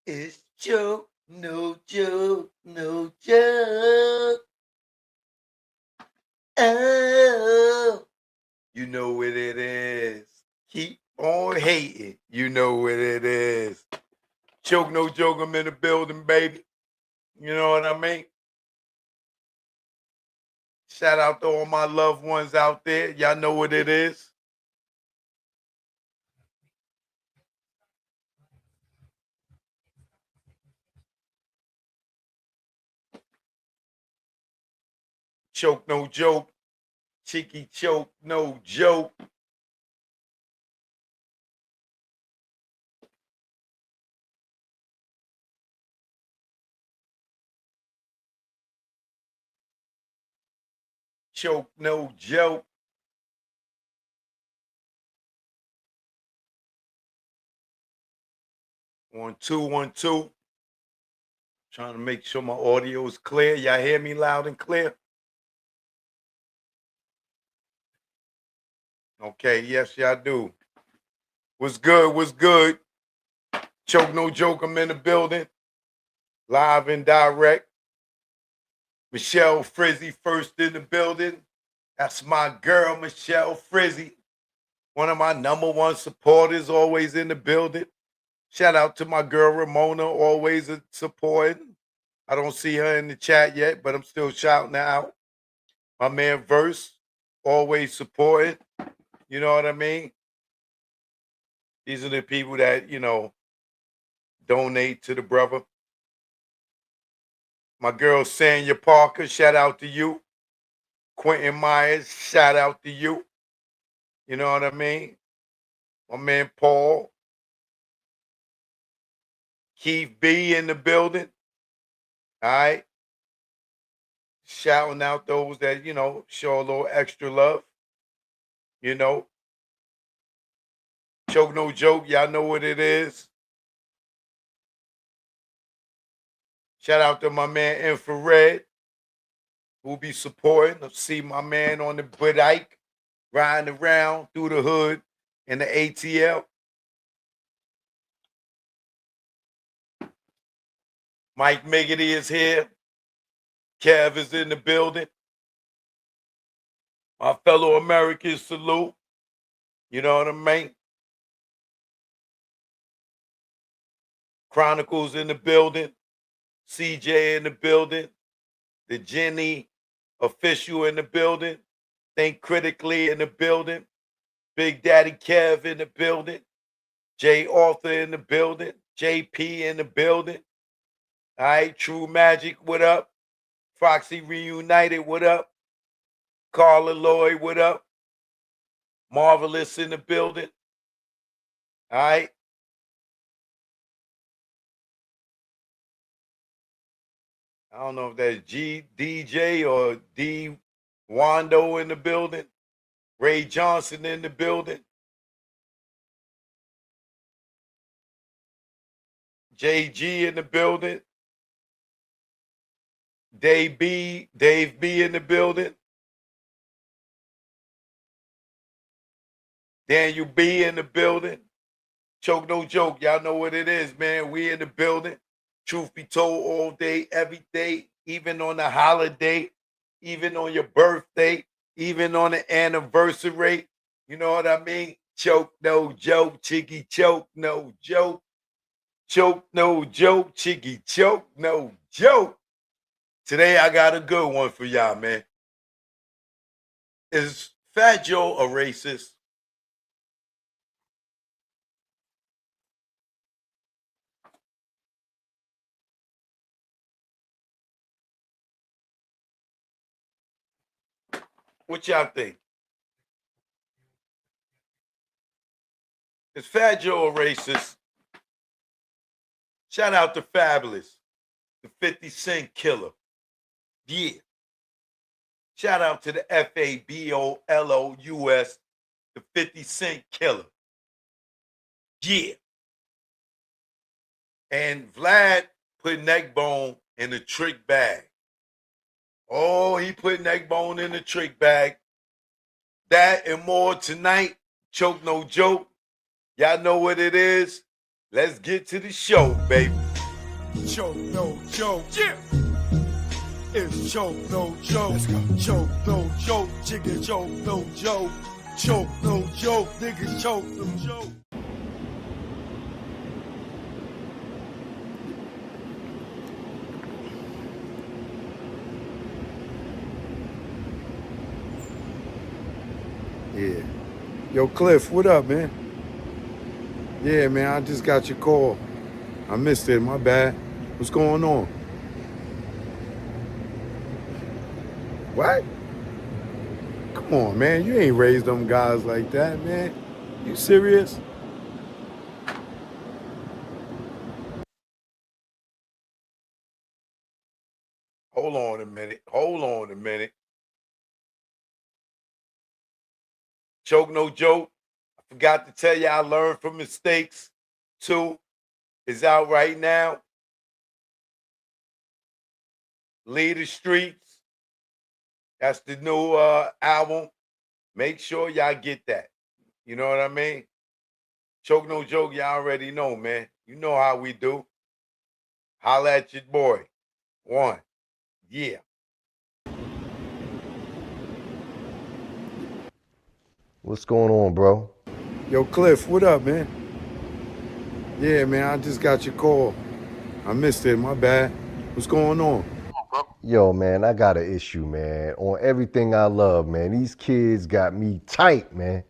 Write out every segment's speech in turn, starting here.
It's joke, no joke, no joke. Oh, you know what it is. Keep on hating. You know what it is. Joke, no joke. I'm in the building, baby. You know what I mean? Shout out to all my loved ones out there. Y'all know what it is. Choke, no joke. Cheeky choke, no joke. Choke, no joke. 1 2 1 2. Trying to make sure my audio is clear. Y'all hear me loud and clear? Okay, yes, y'all do. What's good? What's good? Choke, no joke. I'm in the building. Live and direct. Michelle Frizzy first in the building. That's my girl, Michelle Frizzy. One of my number one supporters, always in the building. Shout out to my girl Ramona, always supporting. I don't see her in the chat yet, but I'm still shouting her out. My man Verse, always supporting. You know what I mean? These are the people that, donate to the brother. My girl Sanya Parker, shout out to you. Quentin Myers, shout out to you. You know what I mean? My man Paul. Keith B in the building. All right. Shouting out those that, show a little extra love. You know. Choke no joke. Y'all know what it is. Shout out to my man Infrared, who be supporting. See my man on the bike riding around through the hood in the ATL. Mike Miggity is here. Kev is in the building. My fellow Americans salute. You know what I mean? Chronicles in the building. CJ in the building. The Jenny official in the building. Think Critically in the building. Big Daddy Kev in the building. Jay Arthur in the building. JP in the building. All right, True Magic, what up? Foxy Reunited, what up? Carla Lloyd, what up? Marvelous in the building. All right. I don't know if that's G DJ or D Wando in the building. Ray Johnson in the building. JG in the building. Dave B in the building. Daniel B in the building. Choke no joke. Y'all know what it is, man. We in the building. Truth be told, all day, every day, even on the holiday, even on your birthday, even on the anniversary. You know what I mean? Choke no joke. Chicky choke no joke. Choke no joke. Chicky choke no joke. Today I got a good one for y'all, man. Is Fat Joe a racist? What y'all think? Is Fat Joe a racist? Shout out to Fabolous, the 50 Cent killer. Yeah. Shout out to the Fabolous, the 50 Cent killer. Yeah. And Vlad put Neckbone in the trick bag. Oh, he put Neckbone in the trick bag. That and more tonight. Choke no joke. Y'all know what it is. Let's get to the show, baby. Choke, no joke. Yeah. It's choke, no joke. Let's go. Choke, no joke. Chicken choke, no joke. Choke, no joke. Niggas choke, no joke. Yeah. Yo, Cliff, what up, man? Yeah, man, I just got your call. I missed it, my bad. What's going on? What? Come on, man, you ain't raised them guys like that, man. You serious? Hold on a minute. Hold on a minute. Choke, no joke. I forgot to tell you I learned from mistakes. 2 is out right now. Lead the Streets. That's the new album. Make sure y'all get that. You know what I mean? Choke, no joke, y'all already know, man. You know how we do. Holla at your boy. 1. Yeah. What's going on, bro? Yo, Cliff, what up, man? Yeah, man, I just got your call. I missed it, my bad. What's going on? Yo, man, I got an issue, man. On everything I love, man. These kids got me tight, man.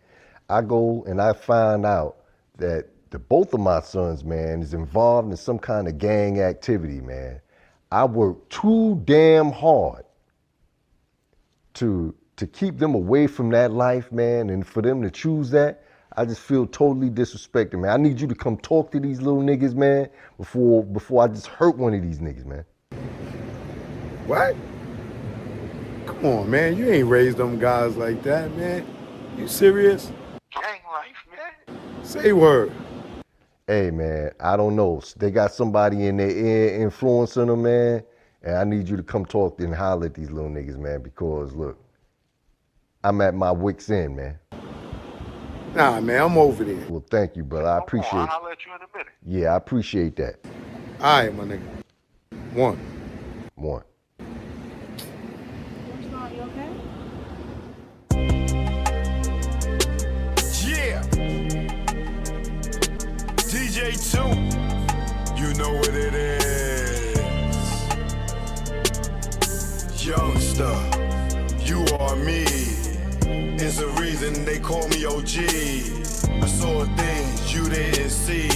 I go and I find out that both of my sons, man, is involved in some kind of gang activity, man. I work too damn hard to keep them away from that life, man, and for them to choose that, I just feel totally disrespected, man. I need you to come talk to these little niggas, man, before I just hurt one of these niggas, man. What? Come on, man, you ain't raised them guys like that, man. You serious? Gang life, man. Say word. Hey, man, I don't know. They got somebody in their ear influencing them, man, and I need you to come talk and holler at these little niggas, man, because, look, I'm at my wit's end, man. Nah, man, I'm over there. Well, thank you, brother. I appreciate it. I'll let you in a minute. Yeah, I appreciate that. All right, my nigga. 1. One. You okay? Yeah. DJ 2. You know what it is. Youngster, you are me. It's the reason they call me OG. I saw things you didn't see.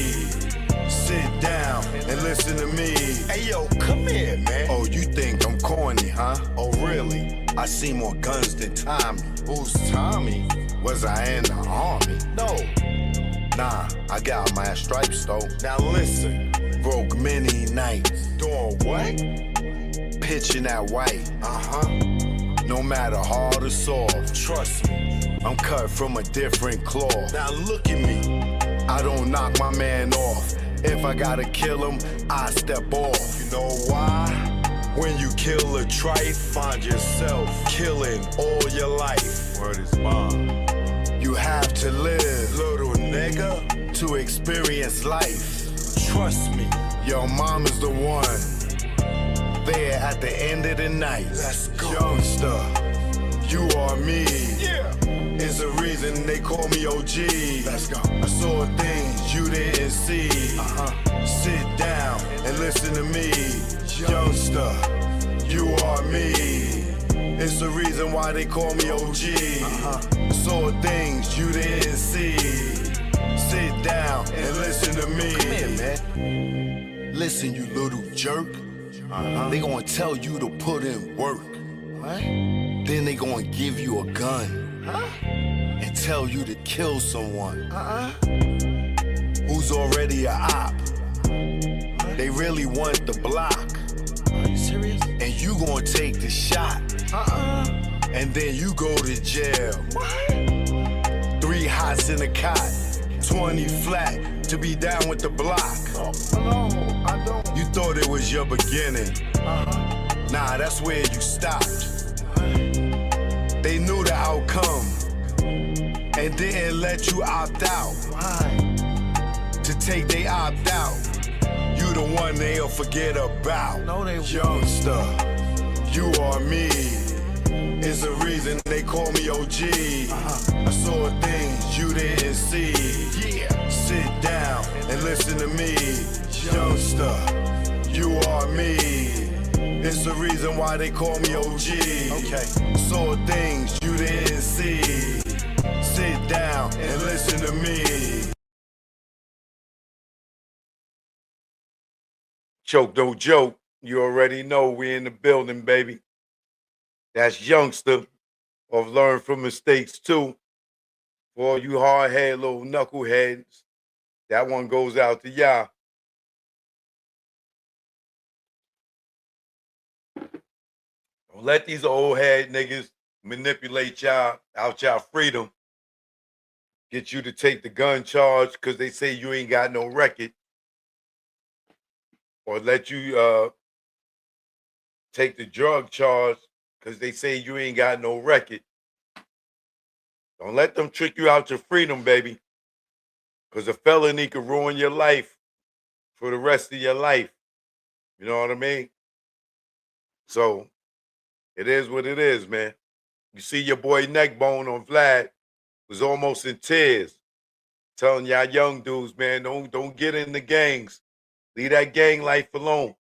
Sit down and listen to me. Hey yo, come here, man. Oh, you think I'm corny, huh? Oh, really? I see more guns than Tommy. Who's Tommy? Was I in the army? No. Nah, I got my stripes though. Now listen, broke many nights. Doing what? Pitching that white. No matter hard or soft, trust me, I'm cut from a different cloth. Now look at me, I don't knock my man off. If I gotta kill him, I step off. You know why? When you kill a trife, find yourself killing all your life. Word is mine. You have to live, little nigga, to experience life. Trust me, your mom is the one. There at the end of the night. Let's go. Youngster, you are me. Yeah. It's the reason they call me OG. Let's go. I saw things you didn't see. Sit down and listen to me. Youngster, you are me. It's the reason why they call me OG. Saw things you didn't see. Sit down and listen to me. Come here, man. Listen, you little jerk. They gonna tell you to put in work. What? Then they gonna give you a gun. And tell you to kill someone. Who's already a op. They really want the block. Are you serious? And you gonna take the shot. And then you go to jail. What? 3 hots in a cot. 20 flat to be down with the block. No, I don't. You thought it was your beginning. Nah, that's where you stopped. They knew the outcome and didn't let you opt out. Why? To take they opt out. You the one they'll forget about. No, they youngster, you are me. It's the reason they call me OG. I saw things you didn't see. Yeah. Sit down and listen to me. Youngster, you are me. It's the reason why they call me OG. Okay. Saw things you didn't see. Sit down and listen to me. Choke, no joke. You already know we in the building, baby. That's youngster of learn from mistakes too. For all you hard-headed little knuckleheads, that one goes out to y'all. Don't let these old head niggas manipulate y'all out y'all freedom. Get you to take the gun charge because they say you ain't got no record. Or let you take the drug charge because they say you ain't got no record. Don't let them trick you out your freedom, baby. Because a felony could ruin your life for the rest of your life. You know what I mean? So it is what it is, man. You see your boy Neckbone on Vlad was almost in tears, telling y'all young dudes, man, don't get in the gangs. Leave that gang life alone.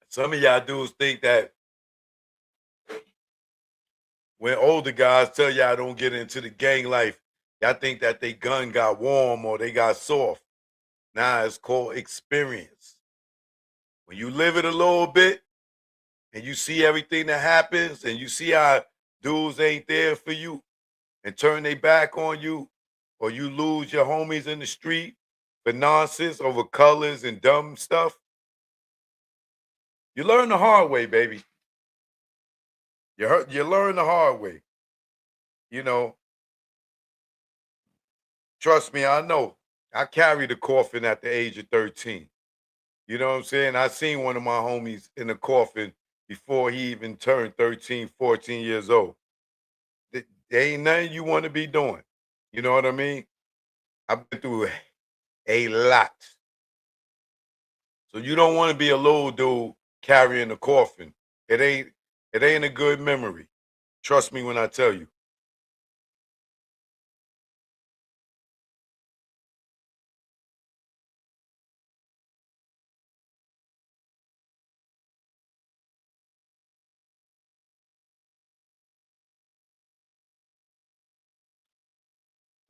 Some of y'all dudes think that when older guys tell y'all don't get into the gang life, y'all think that they gun got warm or they got soft. Nah, it's called experience. When you live it a little bit and you see everything that happens and you see how dudes ain't there for you and turn their back on you, or you lose your homies in the street for nonsense over colors and dumb stuff, you learn the hard way, baby. You learn the hard way. You know, trust me, I know. I carried a coffin at the age of 13. You know what I'm saying? I seen one of my homies in a coffin before he even turned 13, 14 years old. There ain't nothing you want to be doing. You know what I mean? I've been through a lot. So you don't want to be a little dude carrying a coffin. It ain't a good memory. Trust me when I tell you.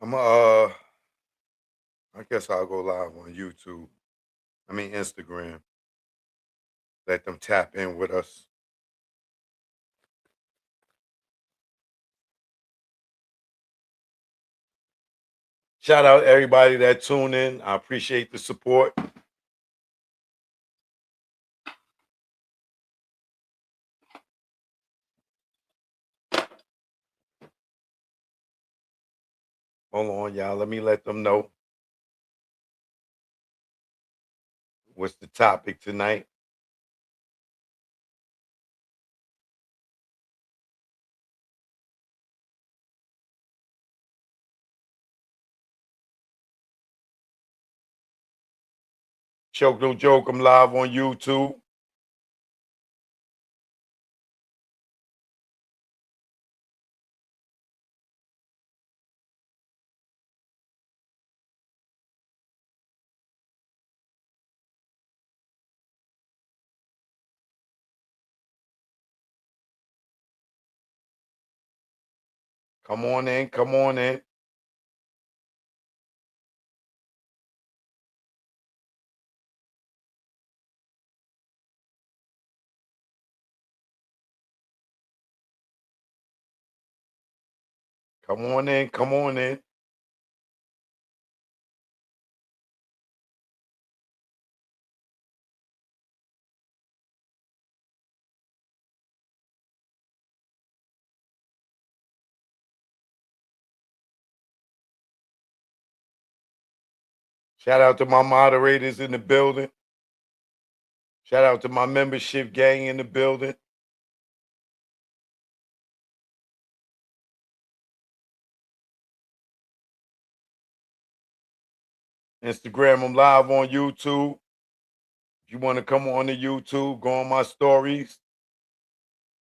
I'm I guess I'll go live on YouTube. I mean Instagram. Let them tap in with us. Shout out everybody that tuned in. I appreciate the support. Hold on, y'all. Let me let them know what's the topic tonight. Choke no joke. I'm live on YouTube. Come on in. Come on in. Come on in. Come on in. Shout out to my moderators in the building. Shout out to my membership gang in the building. Instagram, I'm live on YouTube. If you want to come on to YouTube, go on my stories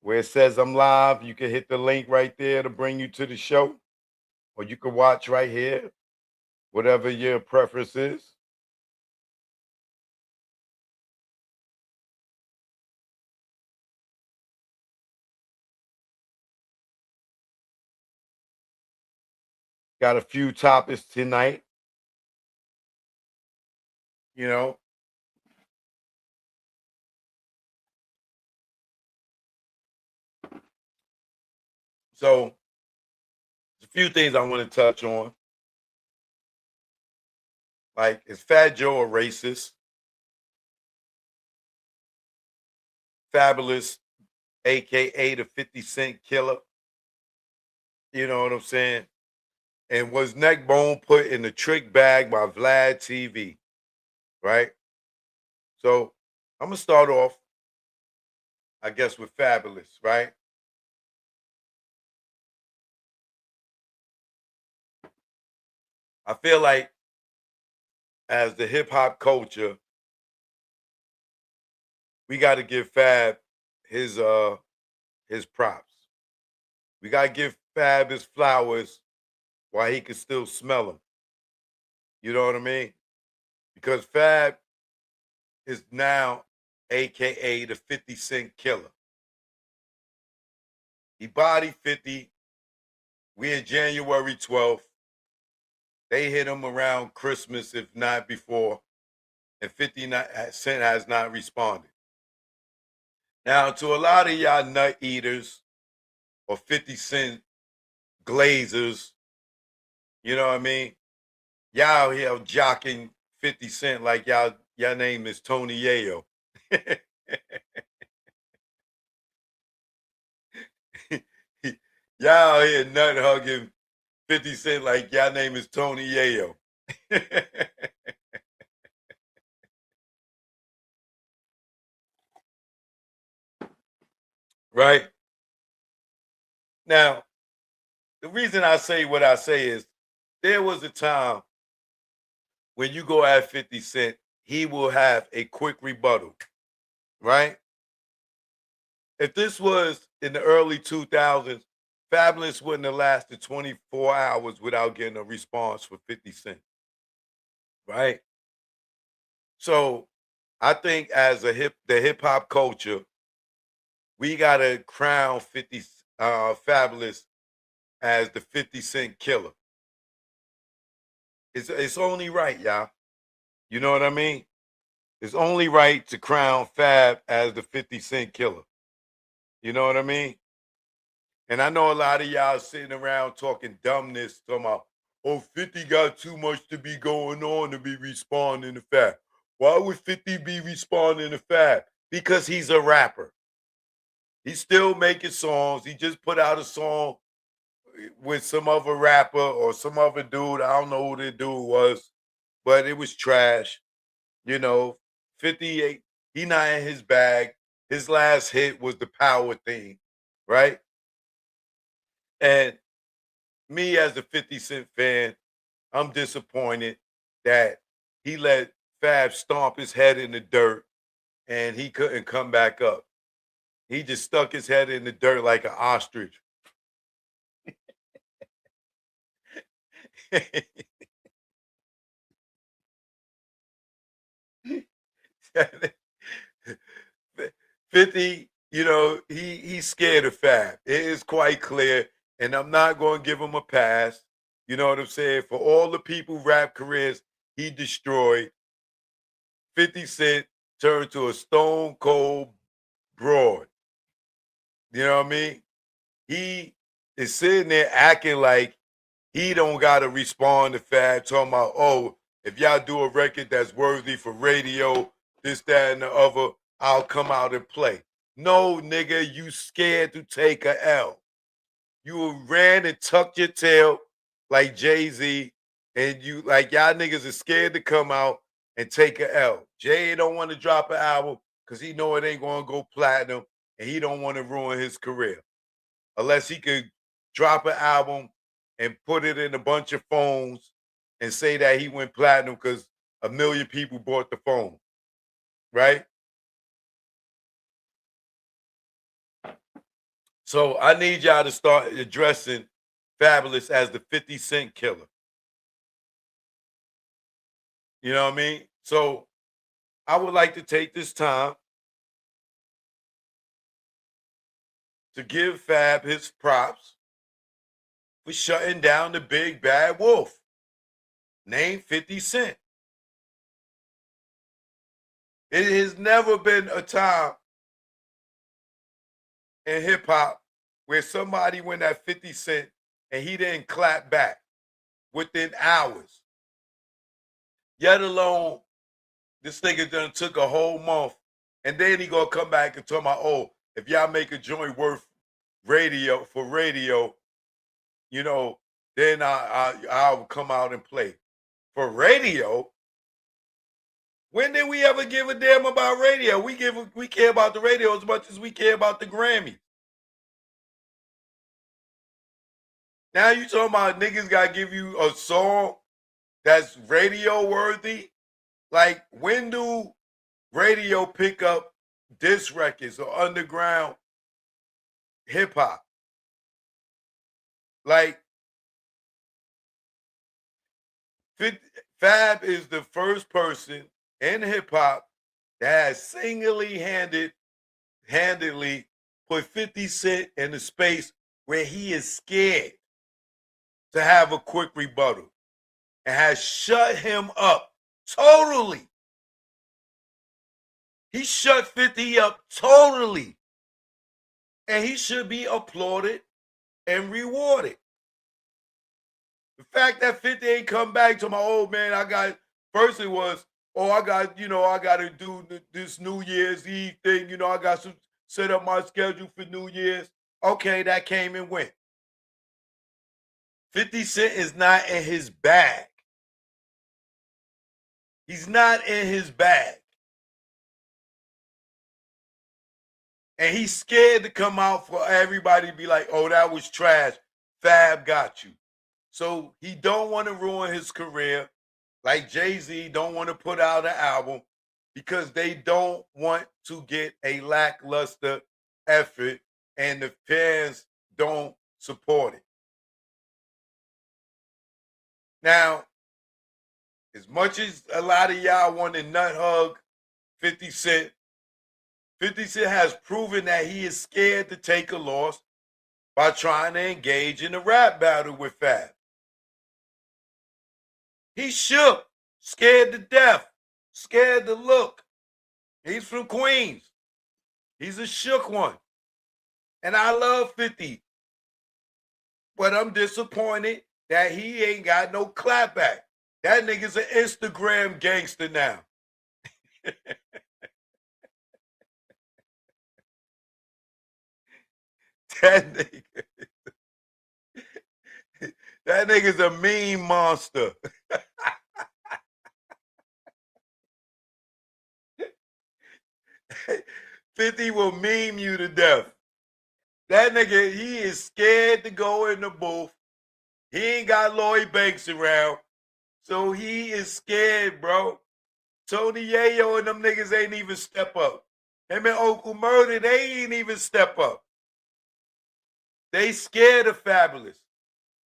where it says I'm live. You can hit the link right there to bring you to the show, or you can watch right here, whatever your preference is. Got a few topics tonight, you know. So, there's a few things I want to touch on. Like, is Fat Joe a racist? Fabolous, aka the 50 Cent killer. You know what I'm saying? And was Neckbone put in the trick bag by Vlad TV? Right? So I'm gonna start off, I guess, with Fabolous, right? I feel like as the hip hop culture, we gotta give Fab his props. We gotta give Fab his flowers while he can still smell them. You know what I mean? Because Fab is now AKA the 50 Cent killer. He bodied 50. We in January 12th. They hit him around Christmas, if not before, and 50 Cent has not responded. Now, to a lot of y'all nut eaters or 50 Cent glazers, you know what I mean? Y'all here jocking 50 Cent like y'all name is Tony Yayo. Y'all here nut hugging 50 Cent like y'all name is Tony Yayo. Right? Now, the reason I say what I say is there was a time when you go at 50 Cent, he will have a quick rebuttal, right? If this was in the early 2000s, Fabulous wouldn't have lasted 24 hours without getting a response for 50 Cent, right? So I think as the hip hop culture, we gotta crown 50 Fabulous as the 50 Cent killer. It's only right, y'all. You know what I mean? It's only right to crown Fab as the 50 Cent killer. You know what I mean? And I know a lot of y'all sitting around talking dumbness, talking about, oh, 50 got too much to be going on to be responding to Fab. Why would 50 be responding to Fab? Because he's a rapper. He's still making songs. He just put out a song with some other rapper or some other dude. I don't know who the dude was, but it was trash. You know, 58, he not in his bag. His last hit was the power thing, right? And me as a 50 Cent fan, I'm disappointed that he let Fab stomp his head in the dirt and he couldn't come back up. He just stuck his head in the dirt like an ostrich. 50, he's scared of Fab. It is quite clear, and I'm not going to give him a pass. You know what I'm saying? For all the people rap careers he destroyed, 50 Cent turned to a stone cold broad. You know what I mean? He is sitting there acting like he don't gotta respond to Fab, talking about, oh, if y'all do a record that's worthy for radio, this, that, and the other, I'll come out and play. No, nigga, you scared to take a L. You ran and tucked your tail like Jay-Z, and you like y'all niggas is scared to come out and take a L. Jay don't want to drop an album because he know it ain't gonna go platinum, and he don't want to ruin his career unless he could drop an album and put it in a bunch of phones and say that he went platinum because 1 million people bought the phone, right? So I need y'all to start addressing Fabolous as the 50 Cent killer. You know what I mean? So I would like to take this time to give Fab his props for shutting down the big bad wolf named 50 Cent. It has never been a time in hip hop where somebody went at 50 Cent and he didn't clap back within hours. Yet alone, this nigga done took a whole month, and then he gonna come back and talk about, oh, if y'all make a joint worth radio, you know, then I'll come out and play. For radio? When did we ever give a damn about radio? We care about the radio as much as we care about the Grammy. Now you talking about niggas gotta give you a song that's radio worthy? Like, when do radio pick up diss records or underground hip hop? Like, Fab is the first person in hip hop that has handedly put 50 Cent in a space where he is scared to have a quick rebuttal and has shut him up totally. He shut 50 up totally. And he should be applauded and rewarded. The fact that 50 ain't come back to my old man, first it was, I got to do this New Year's Eve thing. I got to set up my schedule for New Year's. Okay, that came and went. 50 Cent is not in his bag. He's not in his bag. And he's scared to come out for everybody to be like, oh, that was trash. Fab got you. So he don't want to ruin his career. Like Jay-Z don't want to put out an album because they don't want to get a lackluster effort and the fans don't support it. Now, as much as a lot of y'all want to nut hug 50 Cent, 50 Cent has proven that he is scared to take a loss by trying to engage in a rap battle with Fab. He's shook, scared to death, scared to look. He's from Queens. He's a shook one. And I love 50. But I'm disappointed that he ain't got no clapback. That nigga's an Instagram gangster now. That nigga's a meme monster. 50 will meme you to death. That nigga, he is scared to go in the booth. He ain't got Lloyd Banks around. So he is scared, bro. Tony Yayo and them niggas ain't even step up. Him and Uncle Murder, they ain't even step up. They scared of Fabolous.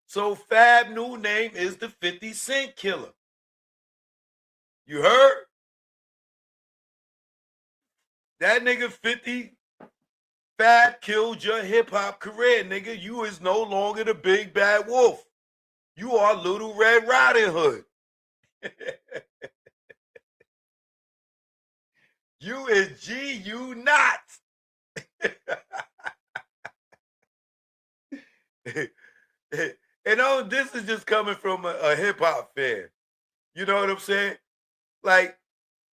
So Fab new name is the 50 Cent Killer. You heard? That nigga 50 Fab killed your hip-hop career, nigga. You is no longer the big bad wolf. You are Little Red Riding Hood. You is G, you not. And this is just coming from a hip-hop fan. You know what I'm saying? Like,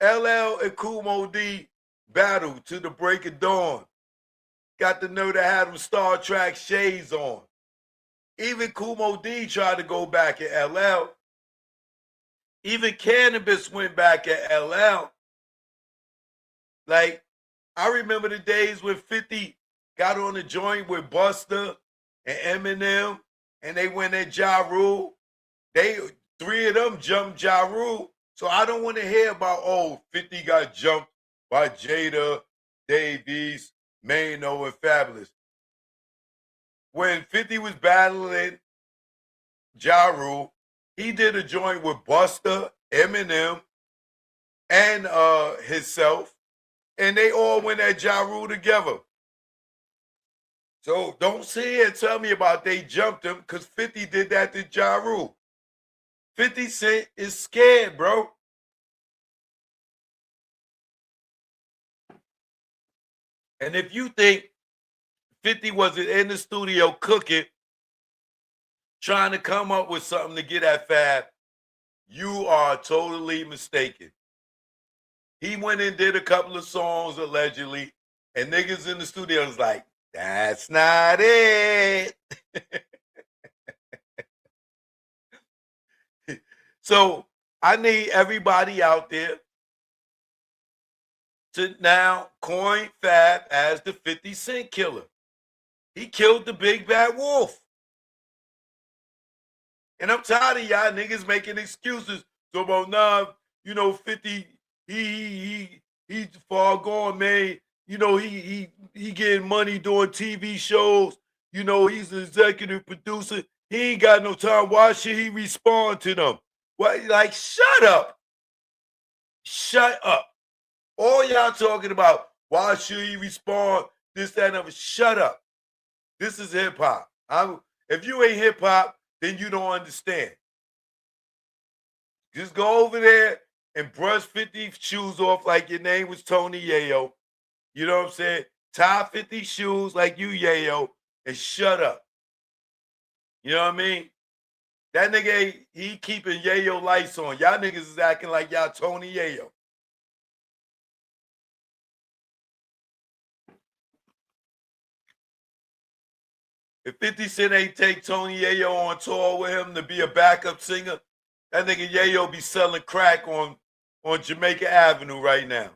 LL and Kumo D battle to the break of dawn. Got to know they had them Star Trek shades on. Even Kumo D tried to go back at LL. Even Cannabis went back at LL. Like, I remember the days when 50 got on the joint with Busta and Eminem, and they went at Ja Rule. 3 of them jumped Ja Rule. So I don't want to hear about, 50 got jumped by Jada, Davies, Mano, and Fabolous. When 50 was battling Ja Rule, he did a joint with Busta, Eminem, and himself, and they all went at Ja Rule together. So don't sit here and tell me about they jumped him, because 50 did that to Ja Rule. 50 Cent is scared, bro. And if you think 50 wasn't in the studio cooking, trying to come up with something to get at Fab, you are totally mistaken. He went and did a couple of songs allegedly, and niggas in the studio was like, that's not it. So I need everybody out there to now coin Fab as the 50 Cent killer. He killed the big bad wolf. And I'm tired of y'all niggas making excuses. So about 50, he's far gone, man. He getting money doing TV shows. He's an executive producer. He ain't got no time. Why should he respond to them? What? Like, shut up. Shut up. All y'all talking about, why should he respond? This, that, and other. Shut up. This is hip hop. If you ain't hip hop, then you don't understand. Just go over there and brush 50 shoes off like your name was Tony Yayo. You know what I'm saying? Tie 50 shoes like you, Yayo, and shut up. You know what I mean? That nigga, he keeping Yayo lights on. Y'all niggas is acting like y'all Tony Yayo. If 50 Cent ain't take Tony Yayo on tour with him to be a backup singer, that nigga Yayo be selling crack on Jamaica Avenue right now.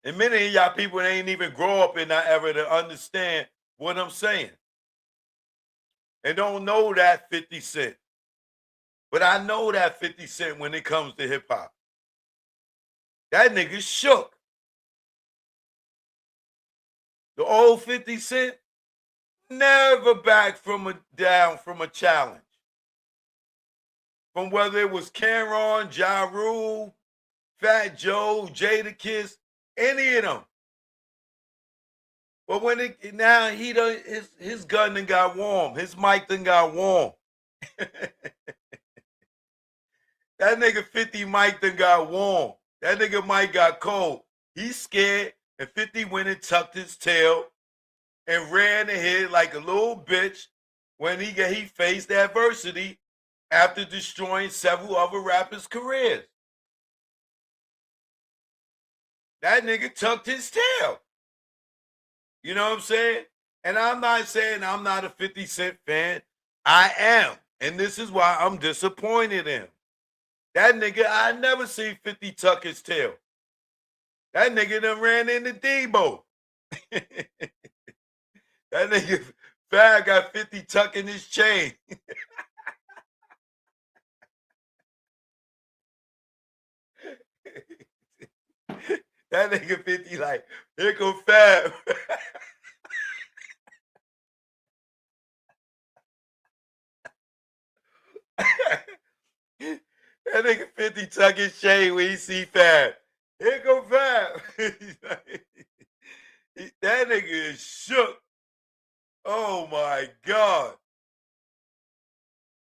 And many of y'all people ain't even grow up in that era to understand what I'm saying. And don't know that 50 Cent. But I know that 50 Cent when it comes to hip hop. That nigga shook. The old 50 Cent never backed down from a challenge. From whether it was Cameron, Ja Rule, Fat Joe, Jadakiss, any of them. But now he done, his gun done got warm. His mic done got warm. That nigga 50 mic done got warm. That nigga mic got cold. He's scared, and 50 went and tucked his tail and ran ahead like a little bitch when he faced adversity after destroying several other rappers' careers. That nigga tucked his tail. You know what I'm saying? And I'm not saying I'm not a 50 Cent fan. I am. And this is why I'm disappointed in him. That nigga, I never seen 50 tuck his tail. That nigga done ran into Debo. That nigga Fab got 50 tucking his chain. That nigga 50 like, here go Fab. That nigga 50 tuck his chain when he see Fab. Here go Fab. That nigga is shook. Oh my God.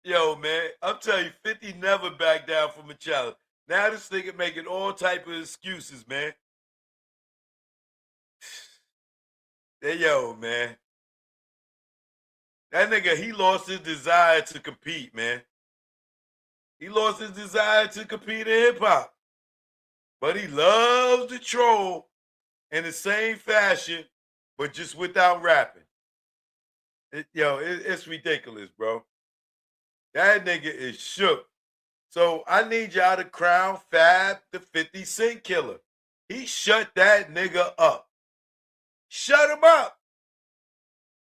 Yo, man, I'm telling you, 50 never backed down from a challenge. Now this nigga making all type of excuses, man. Hey, yo, man. That nigga, he lost his desire to compete, man. He lost his desire to compete in hip-hop. But he loves to troll in the same fashion, but just without rapping. It's ridiculous, bro. That nigga is shook. So I need y'all to crown Fab the 50 Cent killer. He shut that nigga up. Shut him up.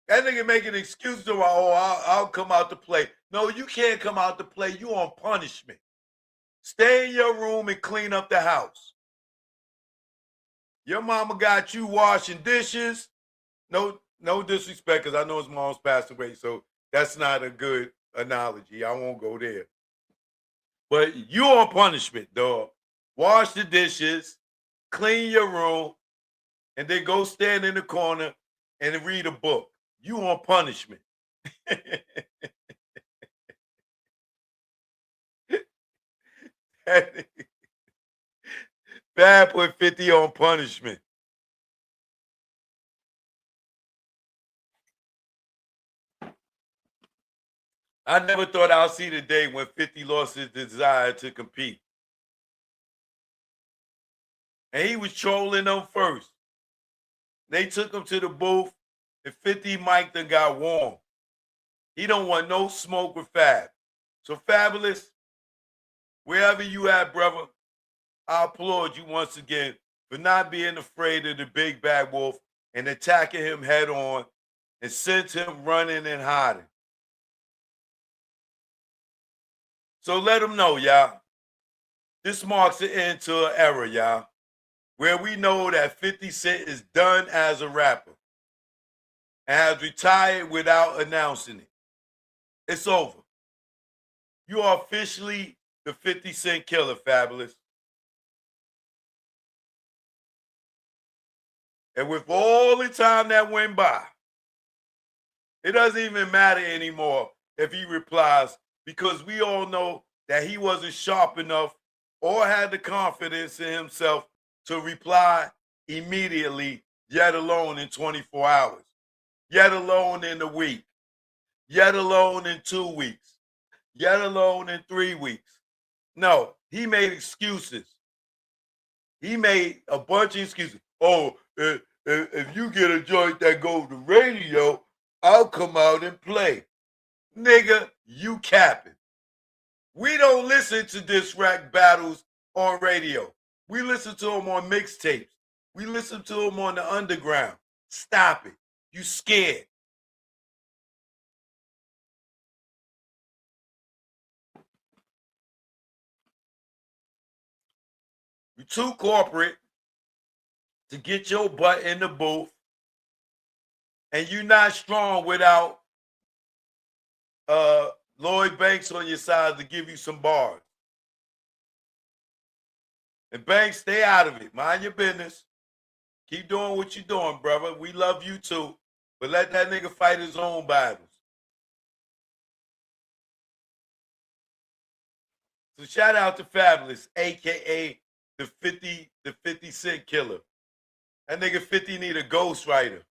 That nigga making excuses to, I'll come out to play. No, you can't come out to play. You on punishment. Stay in your room and clean up the house. Your mama got you washing dishes. No disrespect, because I know his mom's passed away, so that's not a good analogy. I won't go there. But you on punishment, dog. Wash the dishes, clean your room, and then go stand in the corner and read a book. You on punishment. Bad put 50 on punishment. I never thought I'll see the day when 50 lost his desire to compete. And he was trolling them first. They took him to the booth, and 50 Mike done got warm. He don't want no smoke with Fab. So Fabolous, wherever you at, brother, I applaud you once again for not being afraid of the big bad wolf and attacking him head on and sent him running and hiding. So let him know, y'all. This marks the end to an era, y'all, where we know that 50 Cent is done as a rapper and has retired without announcing it. It's over. You are officially the 50 Cent killer, Fabolous. And with all the time that went by, it doesn't even matter anymore if he replies, because we all know that he wasn't sharp enough or had the confidence in himself to reply immediately, yet alone in 24 hours, yet alone in a week, yet alone in 2 weeks, yet alone in 3 weeks. No, he made excuses. He made a bunch of excuses. Oh, if you get a joint that goes to radio, I'll come out and play. Nigga, you capping. We don't listen to diss rap battles on radio. We listen to them on mixtapes. We listen to them on the underground. Stop it. You scared. You too corporate to get your butt in the booth, and you're not strong without Lloyd Banks on your side to give you some bars. And Banks, stay out of it. Mind your business. Keep doing what you're doing, brother. We love you too. But let that nigga fight his own battles. So shout out to Fabolous, aka the 50 Cent killer. That nigga 50 need a ghostwriter.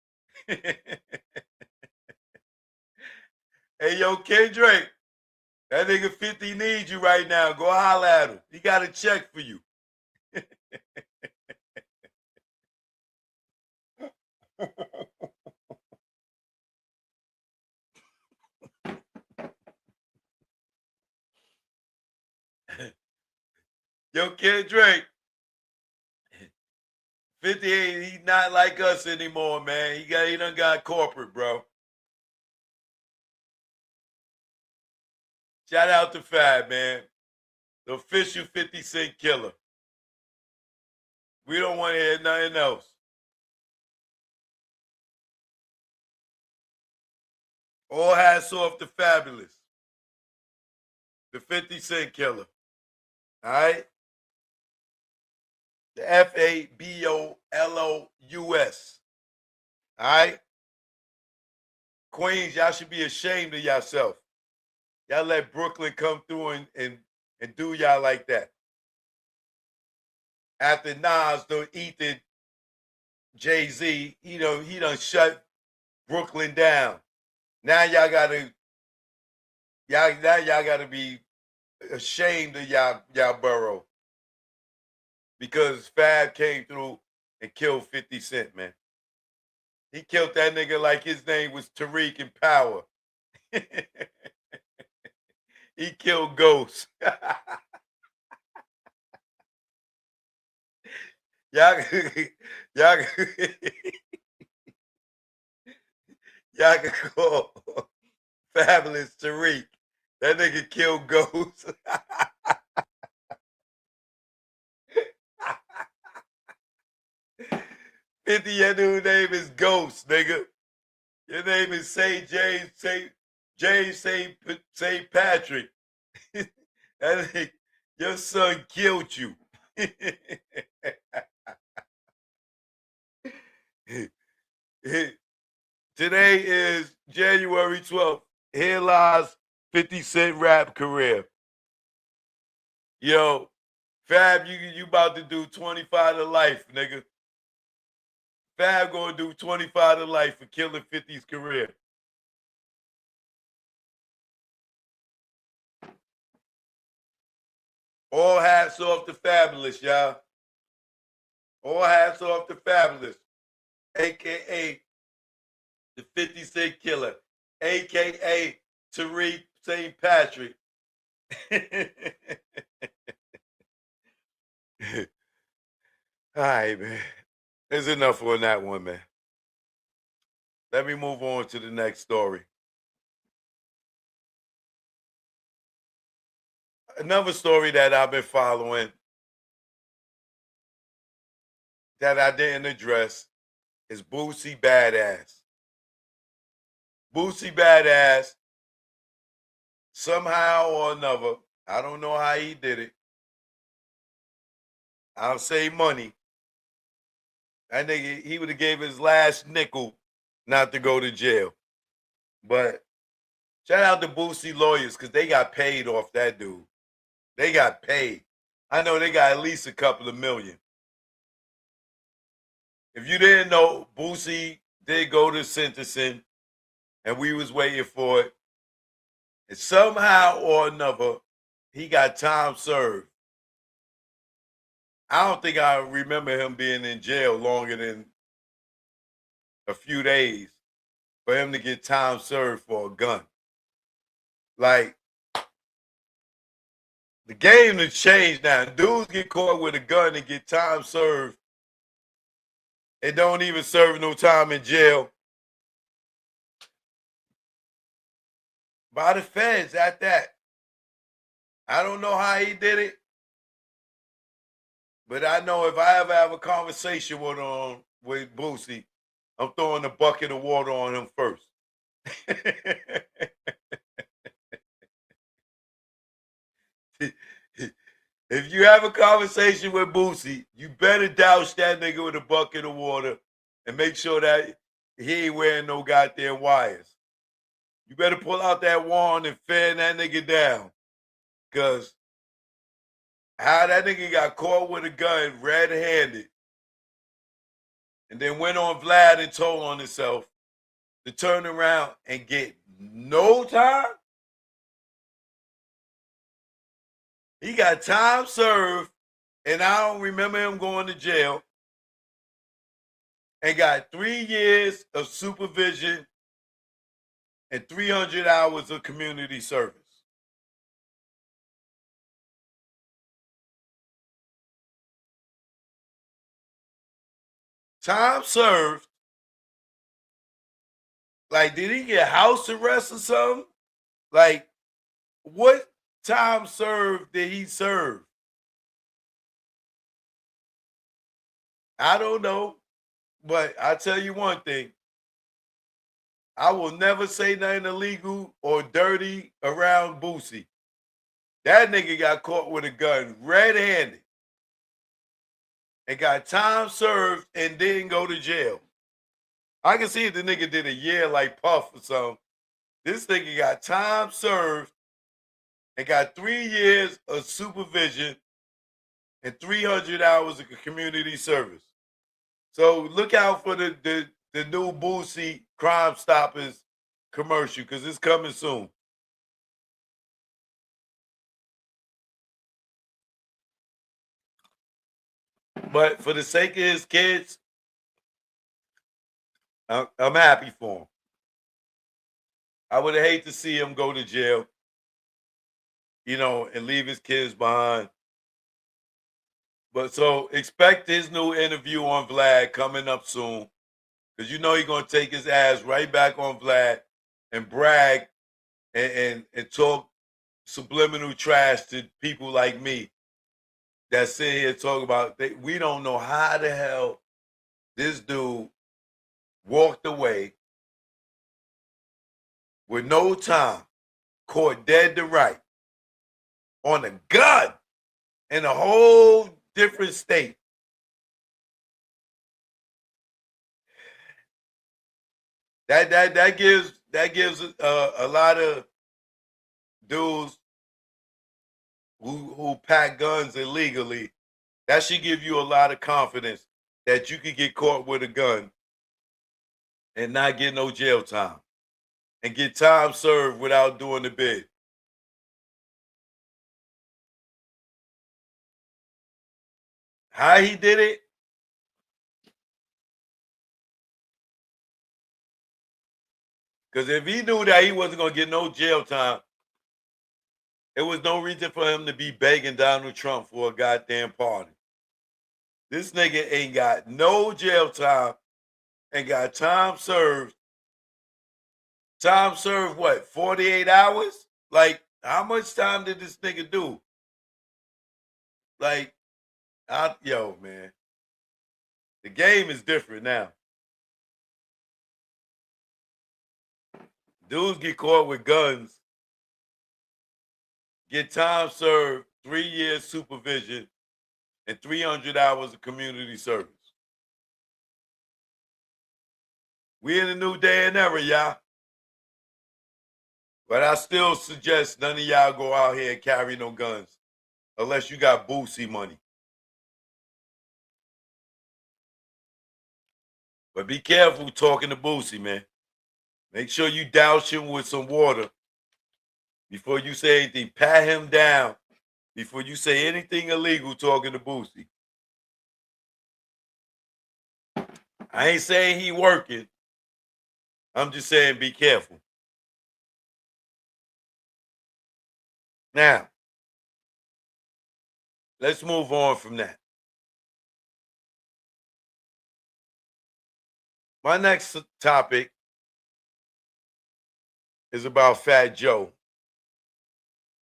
Hey, yo, Kendrick, that nigga 50 needs you right now. Go holler at him. He got a check for you. Yo, Kendrick, 58, he's not like us anymore, man. He done got corporate, bro. Shout out to Fab, man. The official 50 Cent killer. We don't want to hear nothing else. All hats off to Fabolous. The 50 Cent killer. All right? The Fabolous. All right? Queens, y'all should be ashamed of yourself. Y'all let Brooklyn come through and do y'all like that. After Nas done eaten Jay-Z, he done shut Brooklyn down. Now y'all gotta be ashamed of y'all borough. Because Fab came through and killed 50 Cent, man. He killed that nigga like his name was Tariq in Power. He killed Ghost. y'all, y'all, y'all can call Fabulous Tariq. That nigga killed Ghost. 50, your new name is Ghost, nigga. Your name is St. James, St. Patrick. That nigga, your son killed you. Today is January 12th. Here lies 50 Cent rap career. Yo, Fab, you about to do 25 to life, nigga. Fab gonna do 25 to life for killing 50's career. All hats off to Fabolous, y'all. All hats off to Fabolous, a.k.a. the 50 Cent Killer, a.k.a. Tariq St. Patrick. All right, man. There's enough on that one, man. Let me move on to the next story. Another story that I've been following that I didn't address is Boosie Badass. Boosie Badass, somehow or another, I don't know how he did it. I'll say money. That nigga, he would have gave his last nickel not to go to jail. But shout out to Boosie lawyers because they got paid off that dude. They got paid. I know they got at least a couple of million. If you didn't know, Boosie did go to sentencing, and we was waiting for it. And somehow or another, he got time served. I don't think I remember him being in jail longer than a few days for him to get time served for a gun. Like, the game has changed now. Dudes get caught with a gun and get time served. They don't even serve no time in jail. By the feds at that. I don't know how he did it. But I know if I ever have a conversation with Boosie, I'm throwing a bucket of water on him first. If you have a conversation with Boosie, you better douse that nigga with a bucket of water and make sure that he ain't wearing no goddamn wires. You better pull out that wand and fan that nigga down. Because how that nigga got caught with a gun red-handed and then went on Vlad and told on himself to turn around and get no time. He got time served, and I don't remember him going to jail, and got 3 years of supervision and 300 hours of community service. Time served. Like, did he get house arrest or something? Like, what time served did he serve? I don't know. But I tell you one thing. I will never say nothing illegal or dirty around Boosie. That nigga got caught with a gun red-handed and got time served and didn't go to jail. I can see if the nigga did a year like Puff or something. This nigga got time served and got 3 years of supervision and 300 hours of community service. So look out for the new Boosie Crime Stoppers commercial because it's coming soon. But for the sake of his kids, I'm happy for him. I would hate to see him go to jail, and leave his kids behind. But so expect his new interview on Vlad coming up soon. Because you know he's gonna take his ass right back on Vlad and brag and talk subliminal trash to people like me that sit here talk about we don't know how the hell this dude walked away with no time, caught dead to right, on a gun in a whole different state. That gives a lot of dudes who pack guns illegally. That should give you a lot of confidence that you could get caught with a gun and not get no jail time and get time served without doing the bid. How he did it? Because if he knew that he wasn't going to get no jail time, there was no reason for him to be begging Donald Trump for a goddamn pardon. This nigga ain't got no jail time and got time served. Time served what, 48 hours? Like, how much time did this nigga do? Like, yo, man. The game is different now. Dudes get caught with guns, get time served, 3 years supervision, and 300 hours of community service. We in a new day and era, y'all. But I still suggest none of y'all go out here and carry no guns unless you got Boosie money. But be careful talking to Boosie, man. Make sure you douse him with some water before you say anything. Pat him down before you say anything illegal talking to Boosie. I ain't saying he working. I'm just saying be careful. Now, let's move on from that. My next topic is about Fat Joe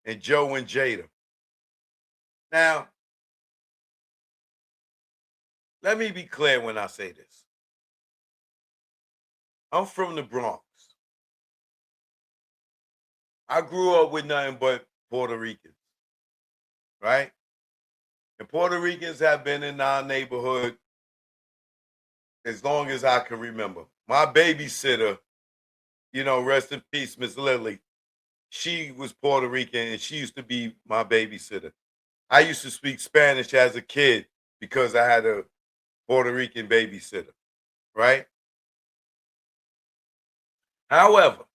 and Joe and Jada. Now, let me be clear when I say this. I'm from the Bronx. I grew up with nothing but Puerto Ricans, right? And Puerto Ricans have been in our neighborhood as long as I can remember. My babysitter, rest in peace, Miss Lily, she was Puerto Rican and she used to be my babysitter. I used to speak Spanish as a kid because I had a Puerto Rican babysitter, right? However,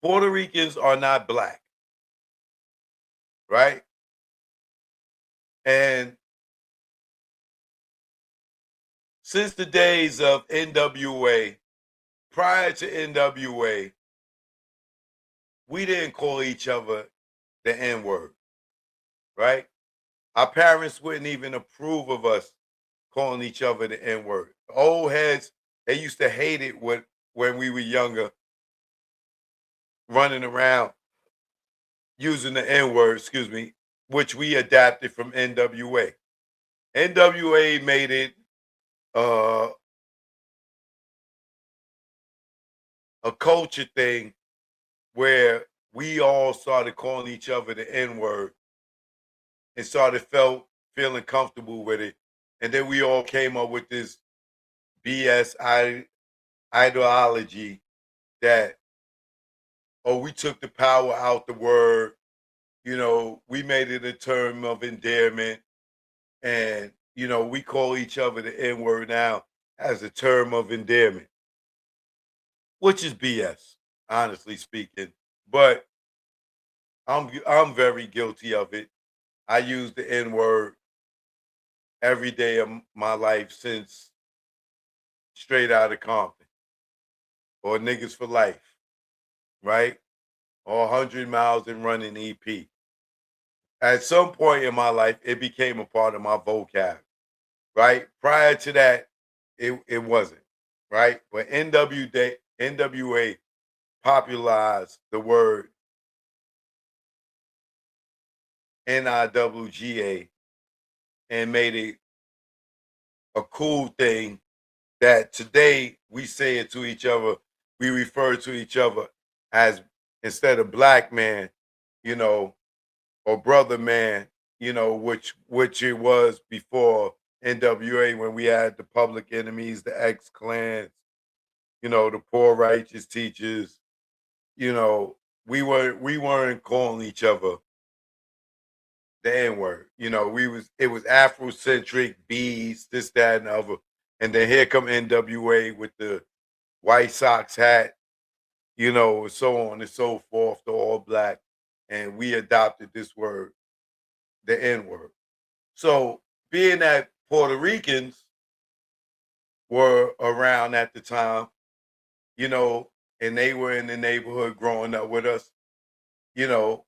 Puerto Ricans are not black, right? And since the days of NWA, prior to NWA, we didn't call each other the N word, right? Our parents wouldn't even approve of us calling each other the N word. Old heads, they used to hate it when we were younger, running around using the N word, excuse me, which we adapted from NWA. NWA made it uh, a culture thing where we all started calling each other the N word and started feeling comfortable with it. And then we all came up with this BS ideology that, oh, we took the power out the word, we made it a term of endearment. And, we call each other the N word now as a term of endearment, which is BS, honestly speaking. But I'm very guilty of it. I use the N word every day of my life since Straight Out of Compton or Niggas for Life, right? Or 100 Miles and Running EP. at some point in my life, it became a part of my vocab, right? Prior to that, it wasn't, right? But NWA popularized the word NIWGA and made it a cool thing that today we say it to each other. We refer to each other as, instead of black man, you know, or brother man, which it was before NWA, when we had the Public Enemies, the X Clans, the Poor Righteous Teachers. You know, we weren't calling each other the N word. It was Afrocentric bees, this, that, and the other. And then here come NWA with the White Sox hat, so on and so forth, the all black. And we adopted this word, the N word. So, being that Puerto Ricans were around at the time, you know, and they were in the neighborhood growing up with us, you know,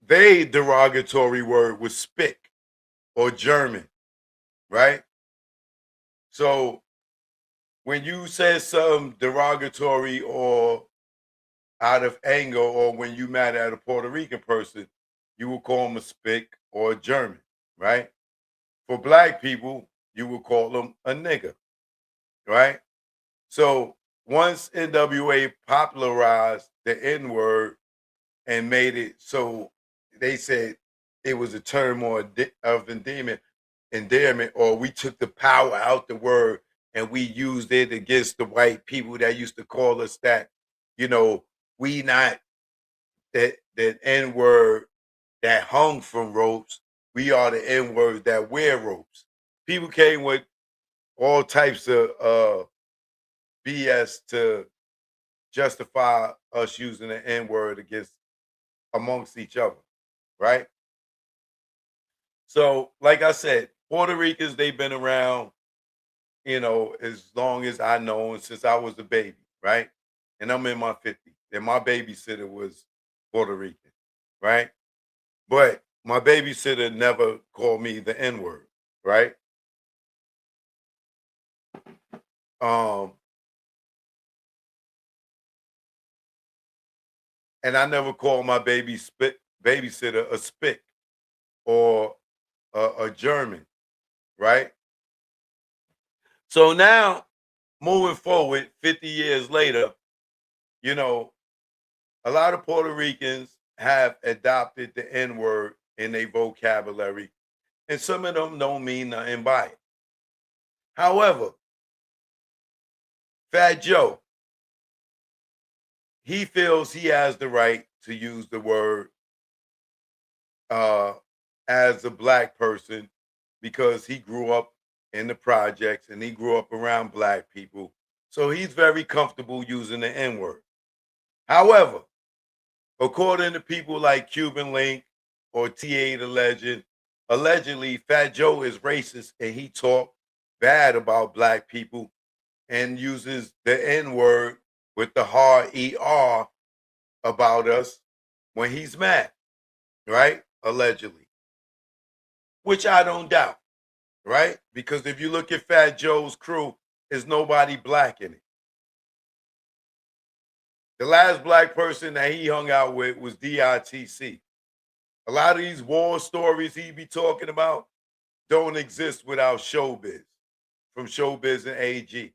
they derogatory word was spick or German, right? So when you said something derogatory or out of anger, or when you mad at a Puerto Rican person, you would call them a spick or a German, right? For black people, you would call them a nigger, right? So once NWA popularized the N word and made it so they said it was a term of endearment, or we took the power out the word and we used it against the white people that used to call us that, we not that N word that hung from ropes. We are the N word that wear ropes. People came with all types of BS to justify us using the N word against amongst each other, right? So, like I said, Puerto Ricans, they've been around, as long as I know, and since I was a baby, right? And I'm in my 50s. And my babysitter was Puerto Rican, right? But my babysitter never called me the N word, right? Um, and I never called my babysitter a spick or a German, right? So now, moving forward, 50 years later, you know, a lot of Puerto Ricans have adopted the N word in their vocabulary, and some of them don't mean nothing by it. However, Fat Joe, he feels he has the right to use the word uh, as a black person because he grew up in the projects and he grew up around black people. So he's very comfortable using the N word. However, according to people like Cuban Link or TA the Legend, allegedly Fat Joe is racist and he talked bad about black people and uses the N word with the hard ER about us when he's mad, right? Allegedly, which I don't doubt, right? Because if you look at Fat Joe's crew, there's nobody black in it. The last black person that he hung out with was DITC. A lot of these war stories he be talking about don't exist without showbiz, from showbiz and AG,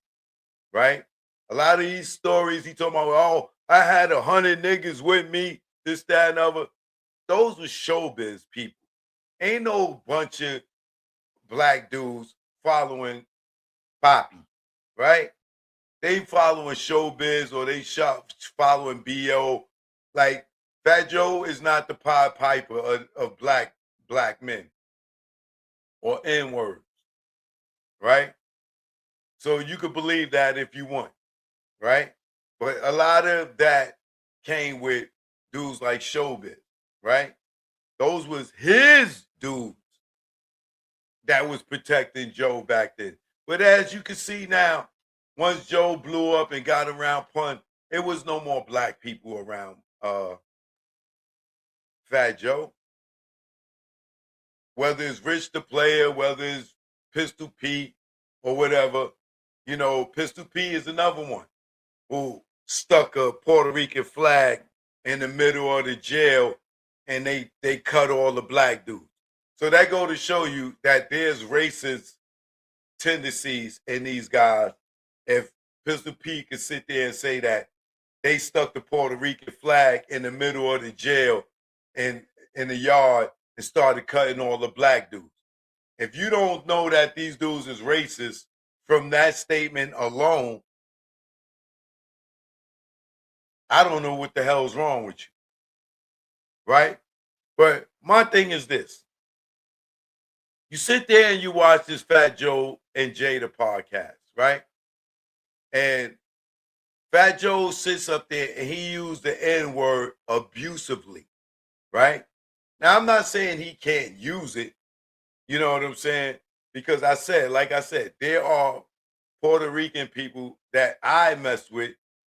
right? A lot of these stories he talking about, oh, I had 100 niggas with me, this, that, and other. Those were showbiz people. Ain't no bunch of black dudes following Poppy, right? They following showbiz or they following BO. Like Fat Joe is not the Pied Piper of black men or N words, right? So you could believe that if you want, right? But a lot of that came with dudes like Showbiz, right? Those was his dudes that was protecting Joe back then. But as you can see now, once Joe blew up and got around Pun, it was no more black people around Fat Joe. whether it's Rich the Player, whether it's Pistol Pete or whatever, you know, Pistol Pete is another one who stuck a Puerto Rican flag in the middle of the jail and they cut all the black dudes. So that go to show you that there's racist tendencies in these guys. If Pistol Pete could sit there and say that they stuck the Puerto Rican flag in the middle of the jail and in the yard and started cutting all the black dudes. If you don't know that these dudes is racist from that statement alone, I don't know what the hell's wrong with you. Right? But my thing is this. You sit there and you watch this Fat Joe and Jada podcast, right? And Fat Joe sits up there and he used the N-word abusively, right? Now, I'm not saying he can't use it, you know what I'm saying? Because like I said, there are Puerto Rican people that I mess with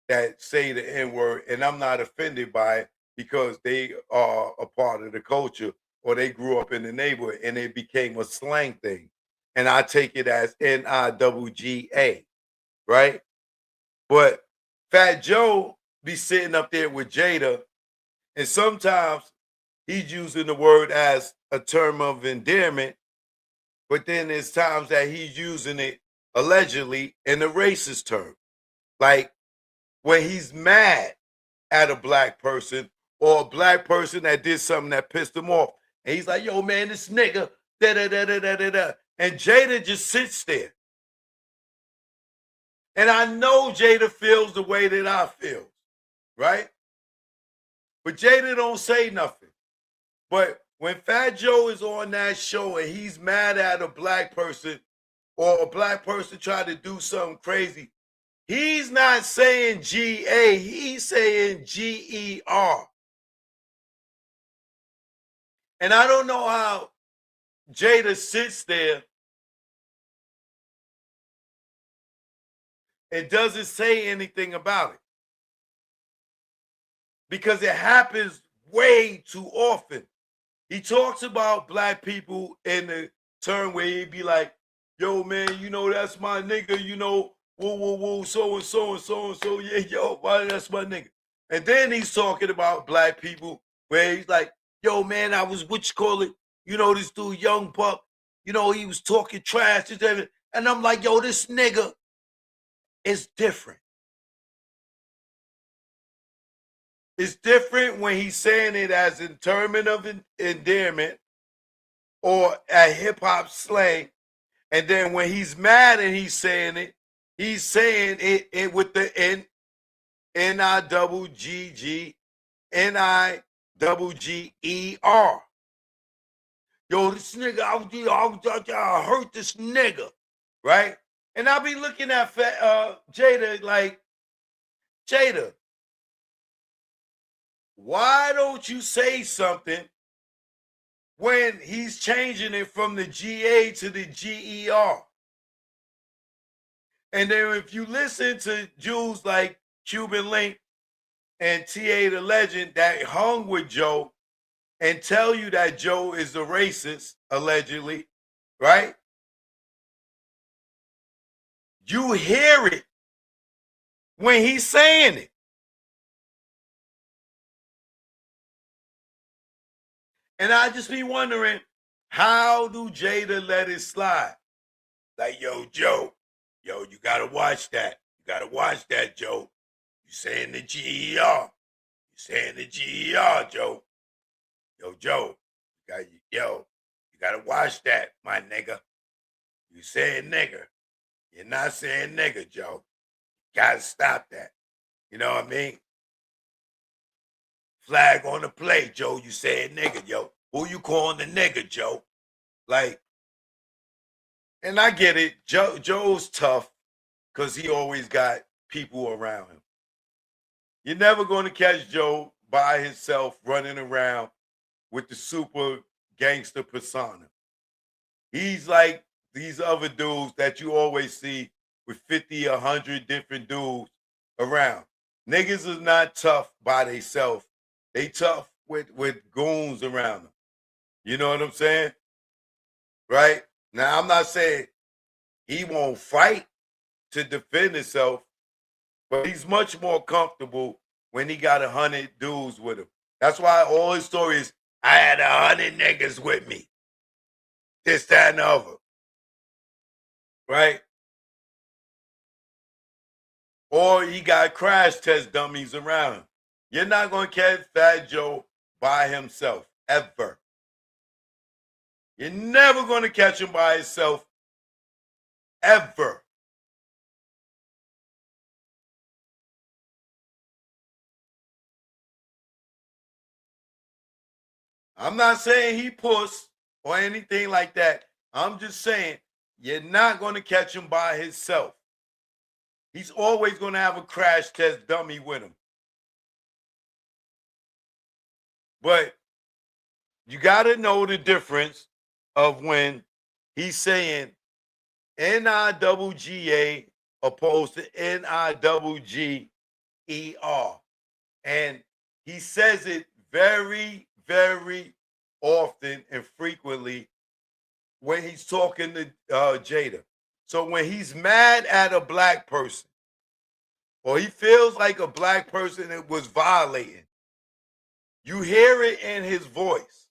that say the N-word, and I'm not offended by it because they are a part of the culture or they grew up in the neighborhood and it became a slang thing. And I take it as Niwga, right? But Fat Joe be sitting up there with Jada, and sometimes he's using the word as a term of endearment, but then there's times that he's using it allegedly in a racist term. Like when he's mad at a black person or a black person that did something that pissed him off. And he's like, yo, man, this nigga, da da da da da da da. And Jada just sits there. And I know Jada feels the way that I feel, right? But Jada don't say nothing. But when Fat Joe is on that show and he's mad at a black person or a black person trying to do something crazy, he's not saying G-A, he's saying G-E-R. And I don't know how Jada sits there and doesn't say anything about it. Because it happens way too often. He talks about black people in the term where he'd be like, yo, man, you know, that's my nigga, you know, woo, woo, woo, so and so and so and so, yeah, yo, that's my nigga. And then he's talking about black people where he's like, yo, man, I was, you know, this dude, Young Buck, you know, he was talking trash. And I'm like, yo, this nigga is different. It's different when he's saying it as a term of endearment or a hip-hop slang. And then when he's mad and he's saying it with the Niwger. Yo, this nigga, I hurt this nigga, right? And I'll be looking at Jada like, Jada, why don't you say something when he's changing it from the GA to the GER? And then if you listen to Jews like Cuban Link and TA the Legend that hung with Joe and tell you that Joe is a racist, allegedly, right? You hear it when he's saying it. And I just be wondering, how do Jada let it slide? Like, yo, Joe, yo, you gotta watch that. You gotta watch that, Joe. You saying the GER. You saying the GER, Joe. Yo, Joe, you gotta watch that, my nigga. You saying nigga. You're not saying nigga, Joe. You gotta stop that. You know what I mean? Flag on the play, Joe. You saying nigga, yo. Who you calling the nigga, Joe? Like, and I get it. Joe's tough because he always got people around him. You're never going to catch Joe by himself running around with the super gangster persona. He's like these other dudes that you always see with 50, 100 different dudes around. Niggas is not tough by themselves. They tough with goons around them. You know what I'm saying? right? Now, I'm not saying he won't fight to defend himself, but he's much more comfortable when he got 100 dudes with him. That's why all his stories, I had 100 niggas with me. This, that, and the other. Right? Or he got crash test dummies around him. You're not going to catch Fat Joe by himself, ever. You're never going to catch him by himself, ever. I'm not saying he puss or anything like that. I'm just saying you're not going to catch him by himself. He's always going to have a crash test dummy with him. But you got to know the difference of when he's saying N-I-double-G-A opposed to N-I-double-G-E-R. And he says it very, very often and frequently when he's talking to Jada. So when he's mad at a black person or he feels like a black person was violating, you hear it in his voice.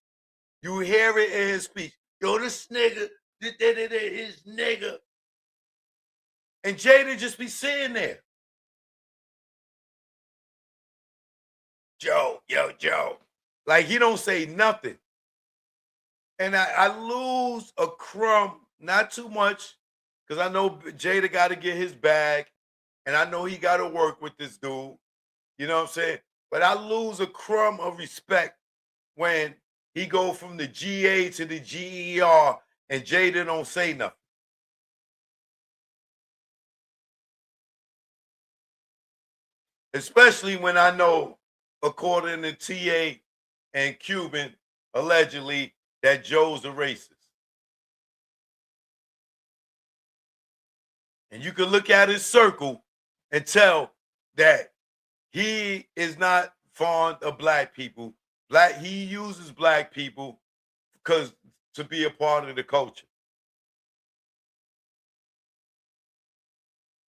You hear it in his speech. Yo, this nigga, his nigga. And Jada just be sitting there. Joe, yo, Joe. Like he don't say nothing. And I lose a crumb, not too much, because I know Jada got to get his bag, and I know he got to work with this dude. You know what I'm saying? But I lose a crumb of respect when he go from the GA to the GER and Jada don't say nothing. Especially when I know, according to TA and Cuban, allegedly, that Joe's a racist. And you can look at his circle and tell that he is not fond of black people. He uses black people because to be a part of the culture.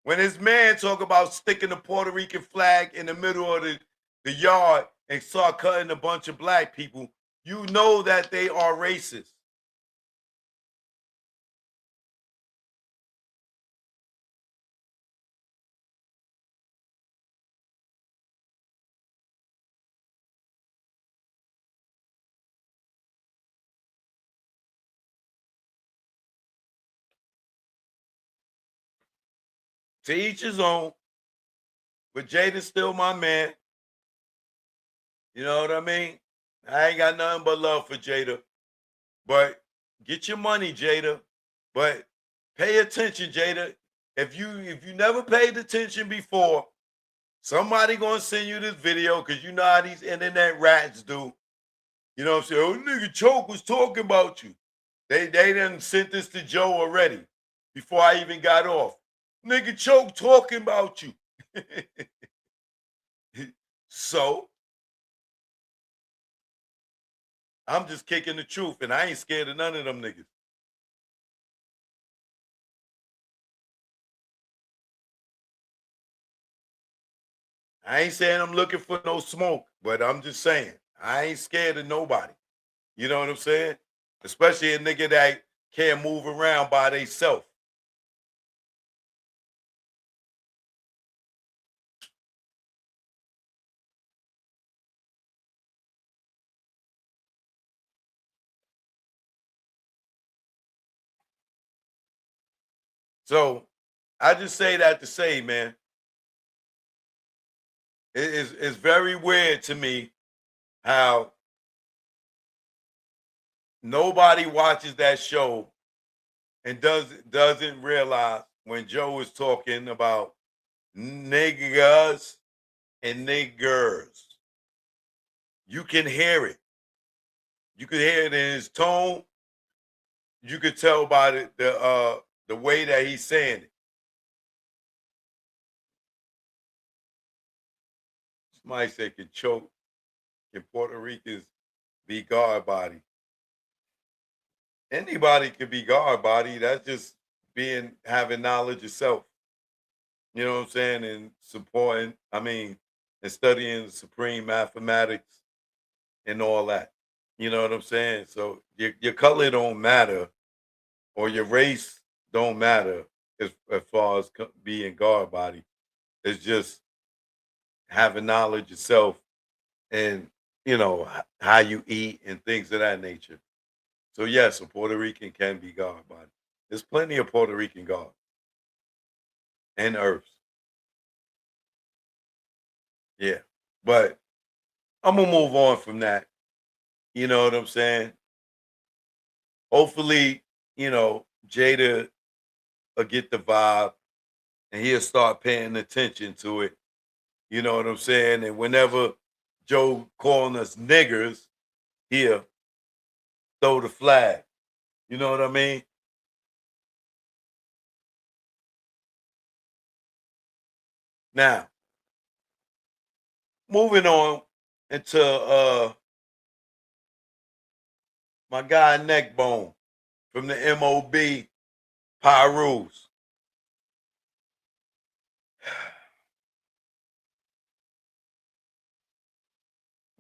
When his man talk about sticking the Puerto Rican flag in the middle of the yard and start cutting a bunch of black people, you know that they are racist. To each his own, but Jada's still my man. You know what I mean? I ain't got nothing but love for Jada. But get your money, Jada. But pay attention, Jada. If you never paid attention before, somebody gonna send you this video because you know how these internet rats do. You know what I'm saying? Oh, nigga, Choke was talking about you. They done sent this to Joe already before I even got off. Nigga, Choke talking about you. So I'm just kicking the truth, and I ain't scared of none of them niggas. I ain't saying I'm looking for no smoke, but I'm just saying I ain't scared of nobody. You know what I'm saying? Especially a nigga that can't move around by theyself. So I just say that to say, man, it's very weird to me how nobody watches that show and doesn't realize when Joe is talking about niggas and niggers. You can hear it. You can hear it in his tone. You could tell by the way that he's saying it. Somebody said can choke. Can Puerto Ricans be guard body? Anybody could be God body. That's just having knowledge of self. You know what I'm saying? And supporting, and studying supreme mathematics and all that. You know what I'm saying? So your color don't matter, or your race don't matter as far as being God body. It's just having knowledge of self and how you eat and things of that nature. So yes, a Puerto Rican can be God body. There's plenty of Puerto Rican gods and earths. Yeah. But I'm gonna move on from that. You know what I'm saying? Hopefully, Jada will get the vibe and he'll start paying attention to it. You know what I'm saying? And whenever Joe calling us niggers, he'll throw the flag. You know what I mean? Now, moving on into my guy Neckbone from the MOB Pyrus.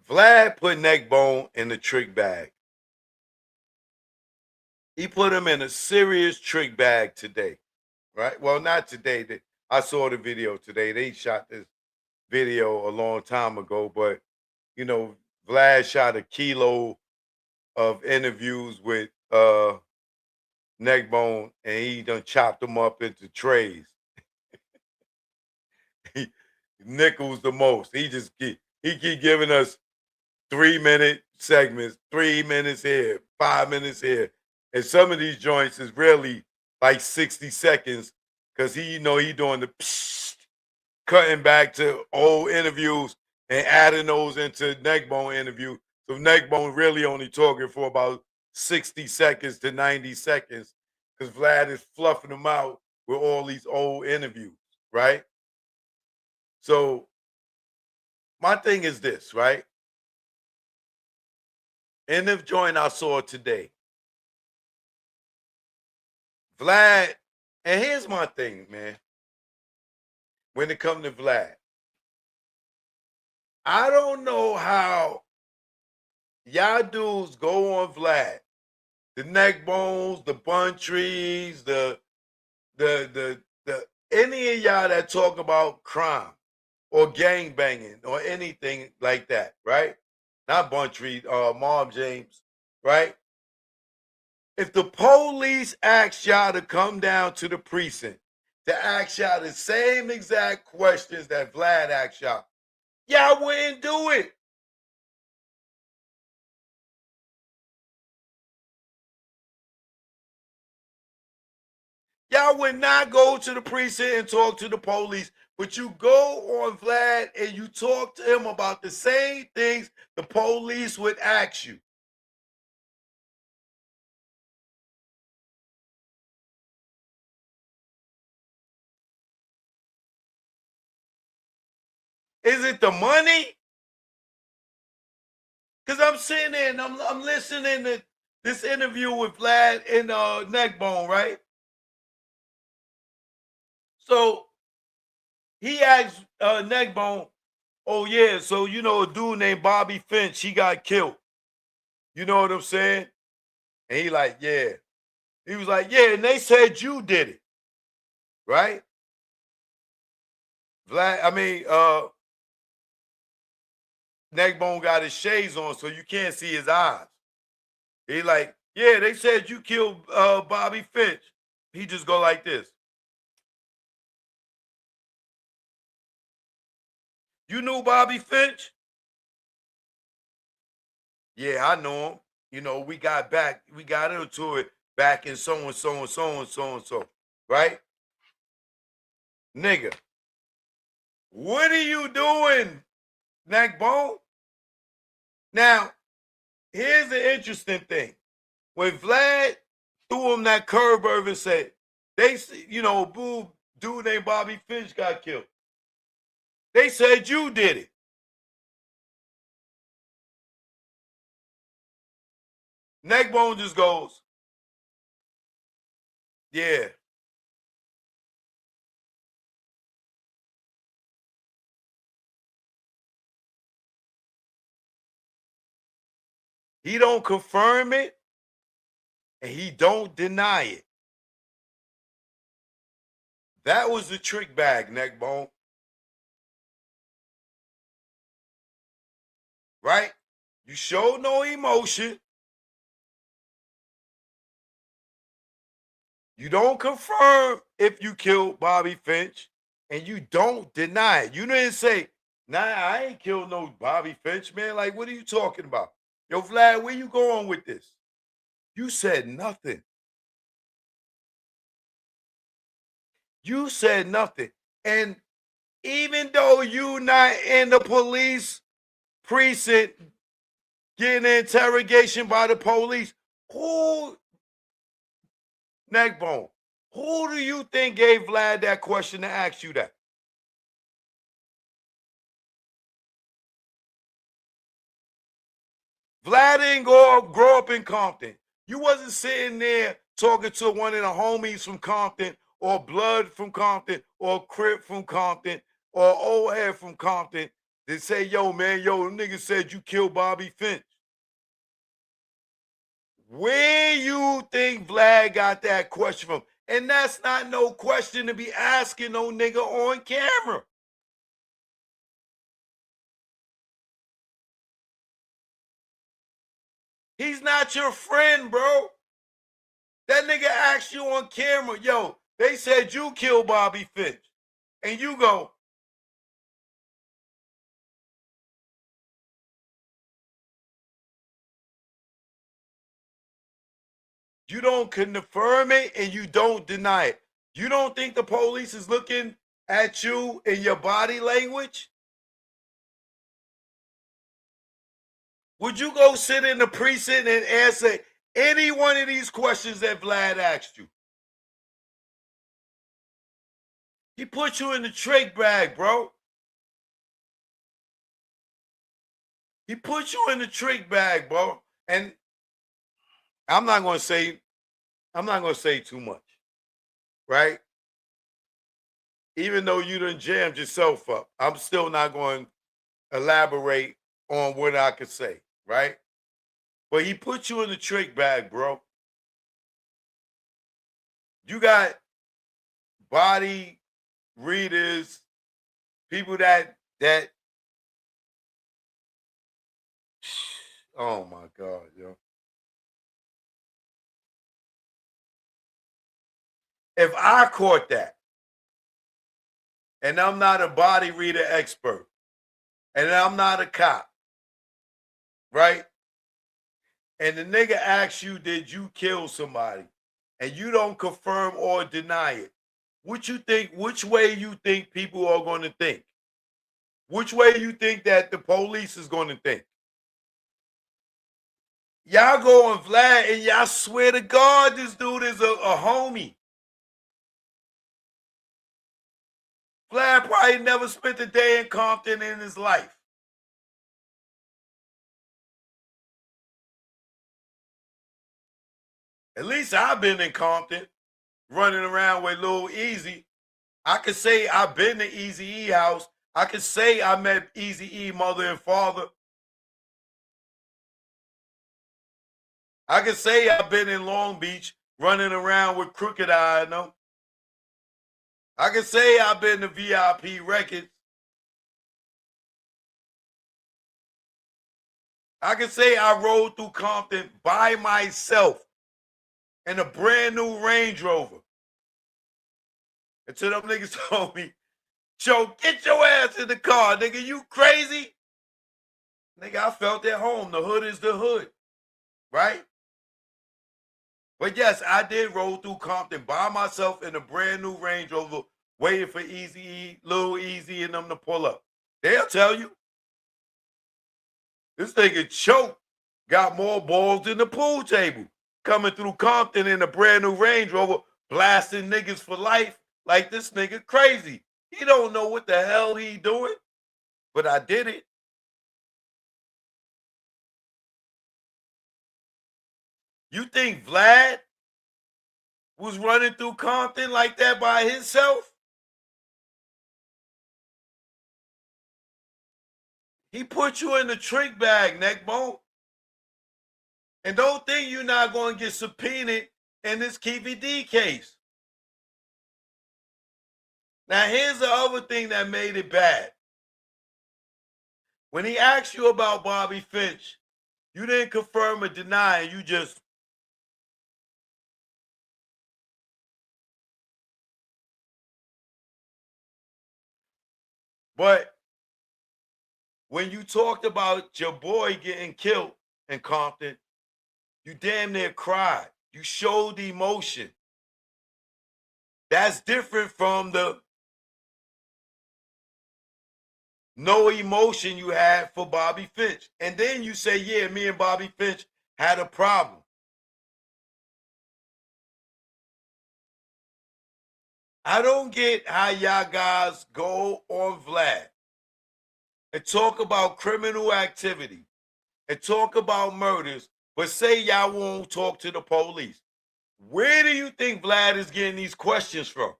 Vlad put Neckbone in the trick bag. He put him in a serious trick bag today, right? Well, not today. I saw the video today. They shot this video a long time ago, but Vlad shot a kilo of interviews with Neckbone, and he done chopped them up into trays. He, Nickels the most. He keep giving us 3-minute segments, 3 minutes here, 5 minutes here. And some of these joints is really like 60 seconds because he doing the psst, cutting back to old interviews and adding those into Neckbone interview. So Neckbone really only talking for about 60 seconds to 90 seconds because Vlad is fluffing them out with all these old interviews, right? So my thing is this, right? In the joint I saw today, Vlad, and here's my thing, man. When it comes to Vlad, I don't know how y'all dudes go on Vlad. The neck bones, the bun trees, the any of y'all that talk about crime or gang banging or anything like that, right? Not bun tree, Mom James, right? If the police ask y'all to come down to the precinct to ask y'all the same exact questions that Vlad asked y'all wouldn't do it. Y'all would not go to the precinct and talk to the police, but you go on Vlad and you talk to him about the same things the police would ask you. Is it the money? Because I'm sitting there and I'm listening to this interview with Vlad and Neckbone, right? So he asked Neckbone, oh yeah, so a dude named Bobby Finch, he got killed. You know what I'm saying? And he like, yeah. He was like, yeah, and they said you did it. Right? Neckbone got his shades on so you can't see his eyes. He like, yeah, they said you killed Bobby Finch. He just go like this. You knew Bobby Finch? Yeah, I know him. We got into it back in so and so and so and so and so. Right? Nigga, what are you doing, Neckbone? Now, here's the interesting thing. When Vlad threw him that curve and said, boo, dude named Bobby Finch got killed. They said you did it. Neckbone just goes, Yeah. He don't confirm it and he don't deny it. That was the trick bag, Neckbone. Right? You showed no emotion. You don't confirm if you killed Bobby Finch, and you don't deny it. You didn't say, nah, I ain't killed no Bobby Finch, man. Like, what are you talking about? Yo, Vlad, where you going with this? You said nothing. You said nothing. And even though you not in the police precinct getting an interrogation by the police, who, Neckbone, who do you think gave Vlad that question to ask you that? Vlad didn't grow up in Compton. You wasn't sitting there talking to one of the homies from Compton or blood from Compton or Crip from Compton or old head from Compton that say, yo, man, yo, nigga said you killed Bobby Finch. Where you think Vlad got that question from? And that's not no question to be asking no nigga on camera. He's not your friend, bro. That nigga asked you on camera, yo, they said you killed Bobby Finch. And you go, you don't confirm it and you don't deny it. You don't think the police is looking at you in your body language? Would you go sit in the precinct and answer any one of these questions that Vlad asked you? He put you in the trick bag, bro. He put you in the trick bag, bro. And I'm not gonna say too much, right? Even though you done jammed yourself up, I'm still not going to elaborate on what I could say, right? But he put you in the trick bag, bro. You got body readers, people that oh my God, yo. If I caught that, and I'm not a body reader expert, and I'm not a cop, right? And the nigga asks you, did you kill somebody? And you don't confirm or deny it. What you think, which way you think people are going to think? Which way you think that the police is going to think? Y'all go on Vlad and y'all swear to God this dude is a homie. Vlad probably never spent a day in Compton in his life. At least I've been in Compton, running around with Lil Easy. I could say I've been to Easy E house. I could say I met Easy E mother and father. I could say I've been in Long Beach running around with Crooked Eye. No. I could say I've been to VIP Records. I could say I rode through Compton by myself in a brand new Range Rover. Until them niggas told me, Joe, get your ass in the car, nigga. You crazy? Nigga, I felt at home. The hood is the hood, right? But yes, I did roll through Compton by myself in a brand new Range Rover, waiting for Easy E, Lil Easy, and them to pull up. They'll tell you. This nigga Choke got more balls than the pool table. Coming through Compton in a brand new Range Rover, blasting niggas for life like this nigga crazy. He don't know what the hell he doing, but I did it. You think Vlad was running through Compton like that by himself? He put you in the trick bag, Neckbone. And don't think you're not going to get subpoenaed in this KVD case. Now, here's the other thing that made it bad. When he asked you about Bobby Finch, you didn't confirm or deny, and you just. But when you talked about your boy getting killed in Compton, you damn near cried. You showed emotion. That's different from the no emotion you had for Bobby Finch. And then you say, yeah, me and Bobby Finch had a problem. I don't get how y'all guys go on Vlad and talk about criminal activity and talk about murders, but say y'all won't talk to the police. Where do you think Vlad is getting these questions from?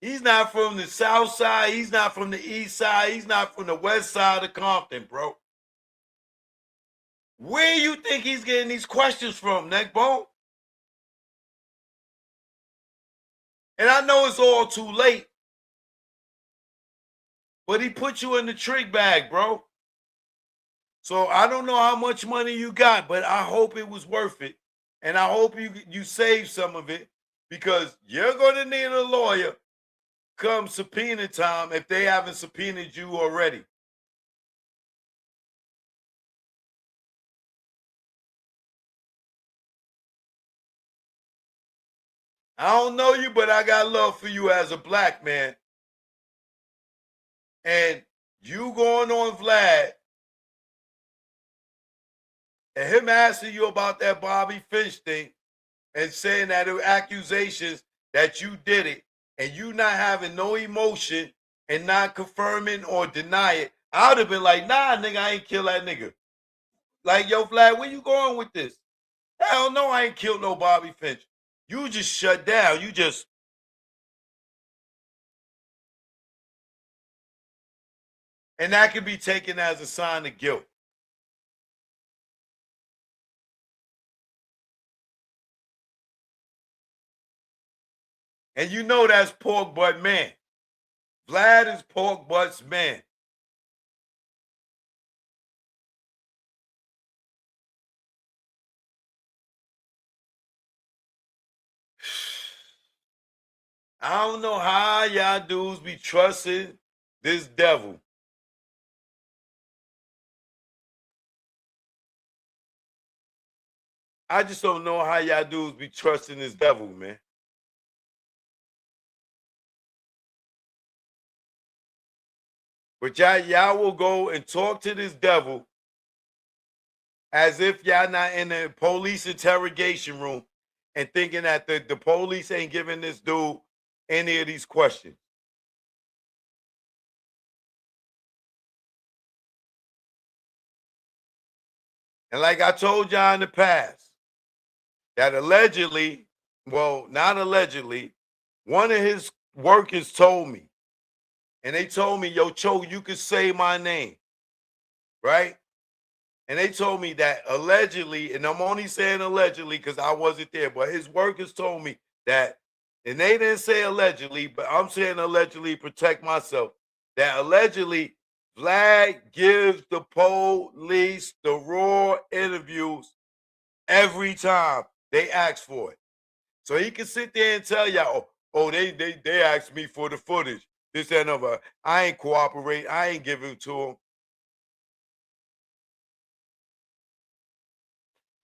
He's not from the south side. He's not from the east side. He's not from the west side of Compton, bro. Where you think he's getting these questions from, Neckbone? And I know it's all too late, but he put you in the trick bag, bro. So I don't know how much money you got, but I hope it was worth it. And I hope you save some of it, because you're going to need a lawyer come subpoena time if they haven't subpoenaed you already. I don't know you, but I got love for you as a black man. And you going on Vlad and him asking you about that Bobby Finch thing and saying that there were accusations that you did it, and you not having no emotion and not confirming or deny it, I would have been like, nah, nigga, I ain't kill that nigga. Like, yo, Vlad, where you going with this? Hell no, I ain't killed no Bobby Finch. You just shut down. You just. And that can be taken as a sign of guilt. And you know that's pork butt man. Vlad is pork butt's man. I don't know how y'all dudes be trusting this devil. I just don't know how y'all dudes be trusting this devil, man. But y'all will go and talk to this devil as if y'all not in the police interrogation room and thinking that the police ain't giving this dude any of these questions. And like I told y'all in the past, that allegedly, well, not allegedly, one of his workers told me, and they told me, yo, Cho, you could say my name, right? And they told me that allegedly, and I'm only saying allegedly because I wasn't there, but his workers told me that, and they didn't say allegedly, but I'm saying allegedly, protect myself, that allegedly Vlad gives the police the raw interviews every time they ask for it. So he can sit there and tell y'all, they asked me for the footage, this, that, and other. I ain't cooperate. I ain't giving it to them.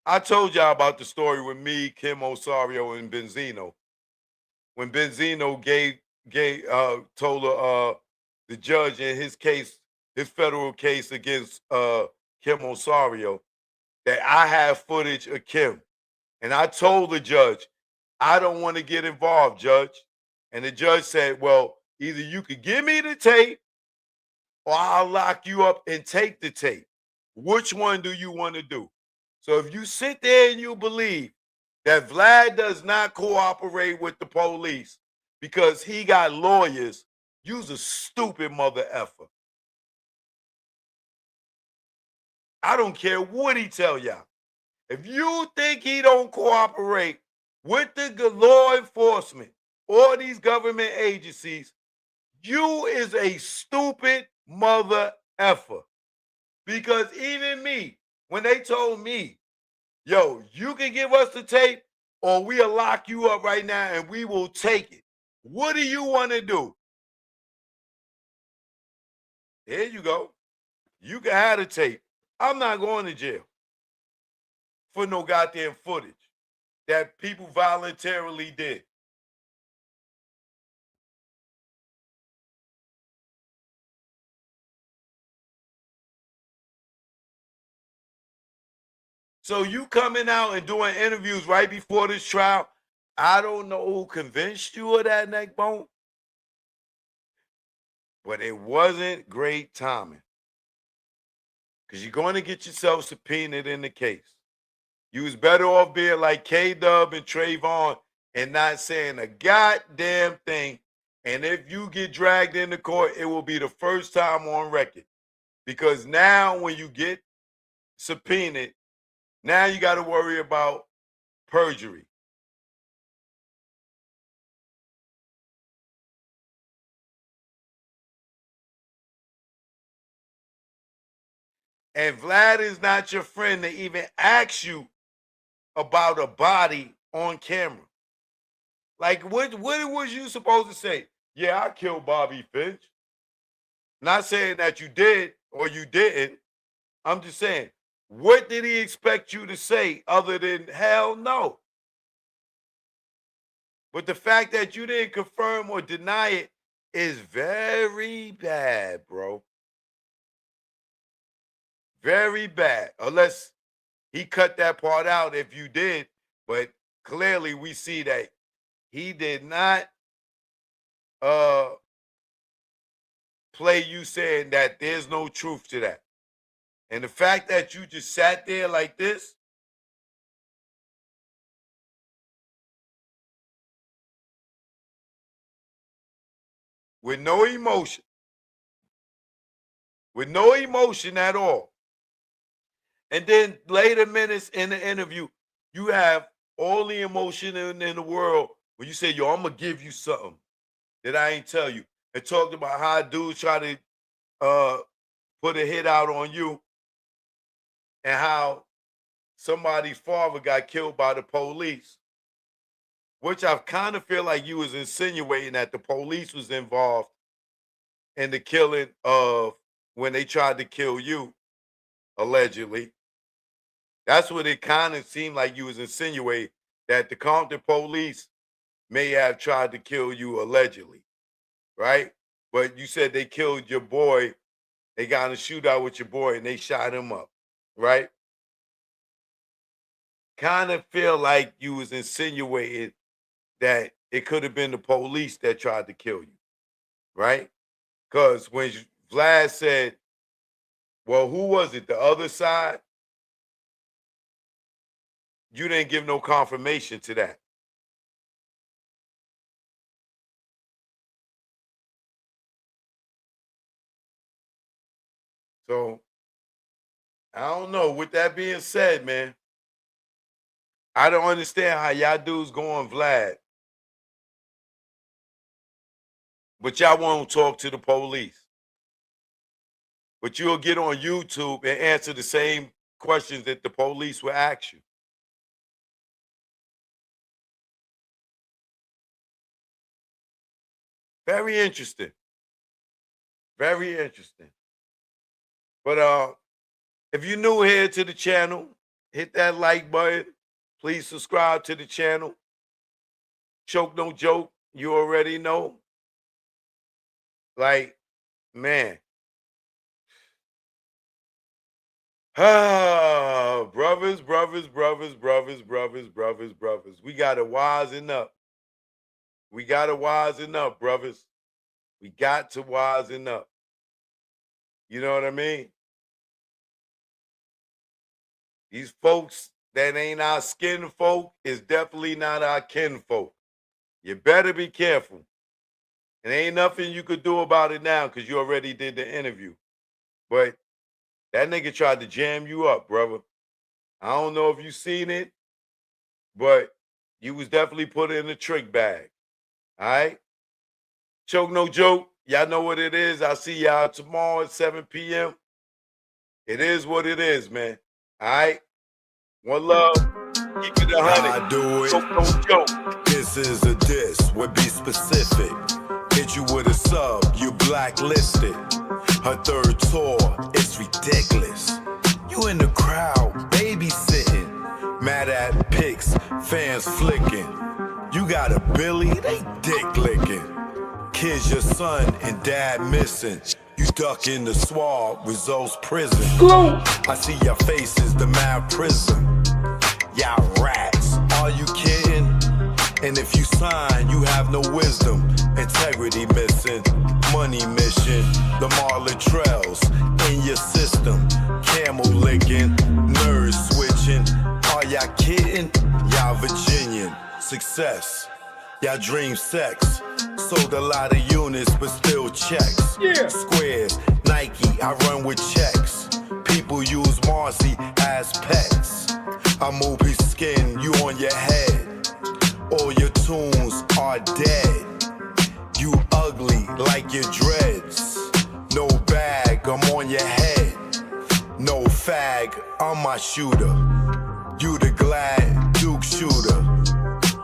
I told y'all about the story with me, Kim Osario, and Benzino. When Benzino told the judge in his case, his federal case against Kim Osario, that I have footage of Kim. And I told the judge, I don't want to get involved, Judge. And the judge said, well, either you could give me the tape or I'll lock you up and take the tape. Which one do you want to do? So if you sit there and you believe that Vlad does not cooperate with the police because he got lawyers, you's a stupid mother effer. I don't care what he tell y'all. If you think he don't cooperate with the law enforcement or these government agencies, you is a stupid mother effer. Because even me, when they told me, yo, you can give us the tape or we'll lock you up right now and we will take it. What do you want to do? There you go. You can have the tape. I'm not going to jail for no goddamn footage that people voluntarily did. So you coming out and doing interviews right before this trial, I don't know who convinced you of that, Neckbone, but it wasn't great timing because you're going to get yourself subpoenaed in the case. You was better off being like K-Dub and Trayvon and not saying a goddamn thing. And if you get dragged into court, it will be the first time on record. Because now when you get subpoenaed, now you got to worry about perjury. And Vlad is not your friend to even ask you about a body on camera. Like, what was you supposed to say? Yeah, I killed Bobby Finch. Not saying that you did or you didn't. I'm just saying, what did he expect you to say other than hell no? But the fact that you didn't confirm or deny it is very bad, bro. Very bad. Unless he cut that part out if you did. But clearly we see that he did not play you saying that there's no truth to that. And the fact that you just sat there like this, with no emotion at all. And then later minutes in the interview, you have all the emotion in the world when you say, yo, I'm going to give you something that I ain't tell you. And talked about how dudes try to put a hit out on you and how somebody's father got killed by the police, which I kind of feel like you was insinuating that the police was involved in the killing of when they tried to kill you, allegedly. That's what it kind of seemed like you was insinuating, that the Compton police may have tried to kill you allegedly, right? But you said they killed your boy. They got in a shootout with your boy and they shot him up, right? Kind of feel like you was insinuating that it could have been the police that tried to kill you, right? Because when Vlad said, well, who was it? The other side? You didn't give no confirmation to that. So I don't know. With that being said, man, I don't understand how y'all dudes go on Vlad, but y'all won't talk to the police. But you'll get on YouTube and answer the same questions that the police will ask you. Very interesting. Very interesting. But if you're new here to the channel, hit that like button. Please subscribe to the channel. Choke no joke. You already know. Like, man. Ah, brothers. We gotta wisen up. We gotta wisen up, brothers. We got to wisen up. You know what I mean? These folks that ain't our skin folk is definitely not our kin folk. You better be careful. And ain't nothing you could do about it now because you already did the interview. But that nigga tried to jam you up, brother. I don't know if you seen it, but you was definitely put in a trick bag. All right? Choke no joke. Y'all know what it is. I'll see y'all tomorrow at 7 p.m. It is what it is, man. All right? One love. Keep it 100. I do it. Choke no joke. This is a diss, would be specific. Hit you with a sub, you blacklisted. Her third tour, it's ridiculous. You in the crowd, babysitting. Mad at pics, fans flicking. You got a Billy, they dick licking. Kids, your son and dad missing. You duck in the swab, results prison. I see your faces, the mad prison. Y'all rats, are you kidding? And if you sign, you have no wisdom. Integrity missing, money mission. The Marla trails in your system. Camel licking, nerves switching. Are y'all kidding? Y'all Virginian. Success, y'all dream sex. Sold a lot of units, but still checks. Yeah. Squares, Nike, I run with checks. People use Marcy as pets. I move his skin, you on your head. All your tunes are dead. You ugly like your dreads. No bag, I'm on your head. No fag, I'm my shooter. You the glad Duke shooter.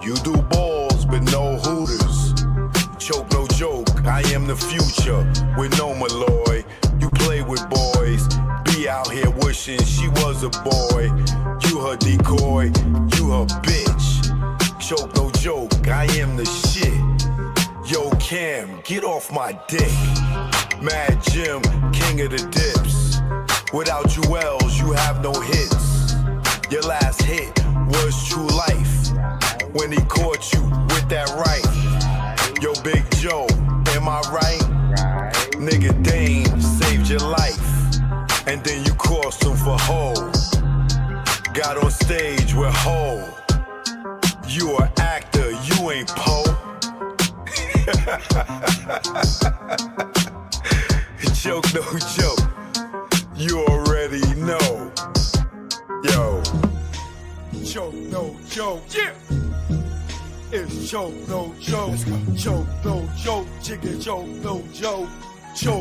You do balls, but no hooters. Choke no joke, I am the future with no Malloy. You play with boys, be out here wishing she was a boy. You her decoy, you her bitch. Choke no joke, I am the shit. Yo Cam, get off my dick. Mad Jim, king of the dips. Without you L's, you have no hits. Your last hit was True Life. When he caught you with that right. Yo Big Joe, am I right? Nigga Dane saved your life. And then you crossed him for Ho. Got on stage with Ho. You an actor, you ain't Poe. Joke no joke, you already know. Yo. Choke no joke, yeah. It's choke no joke, choke no joke, chicken choke no joke, choke.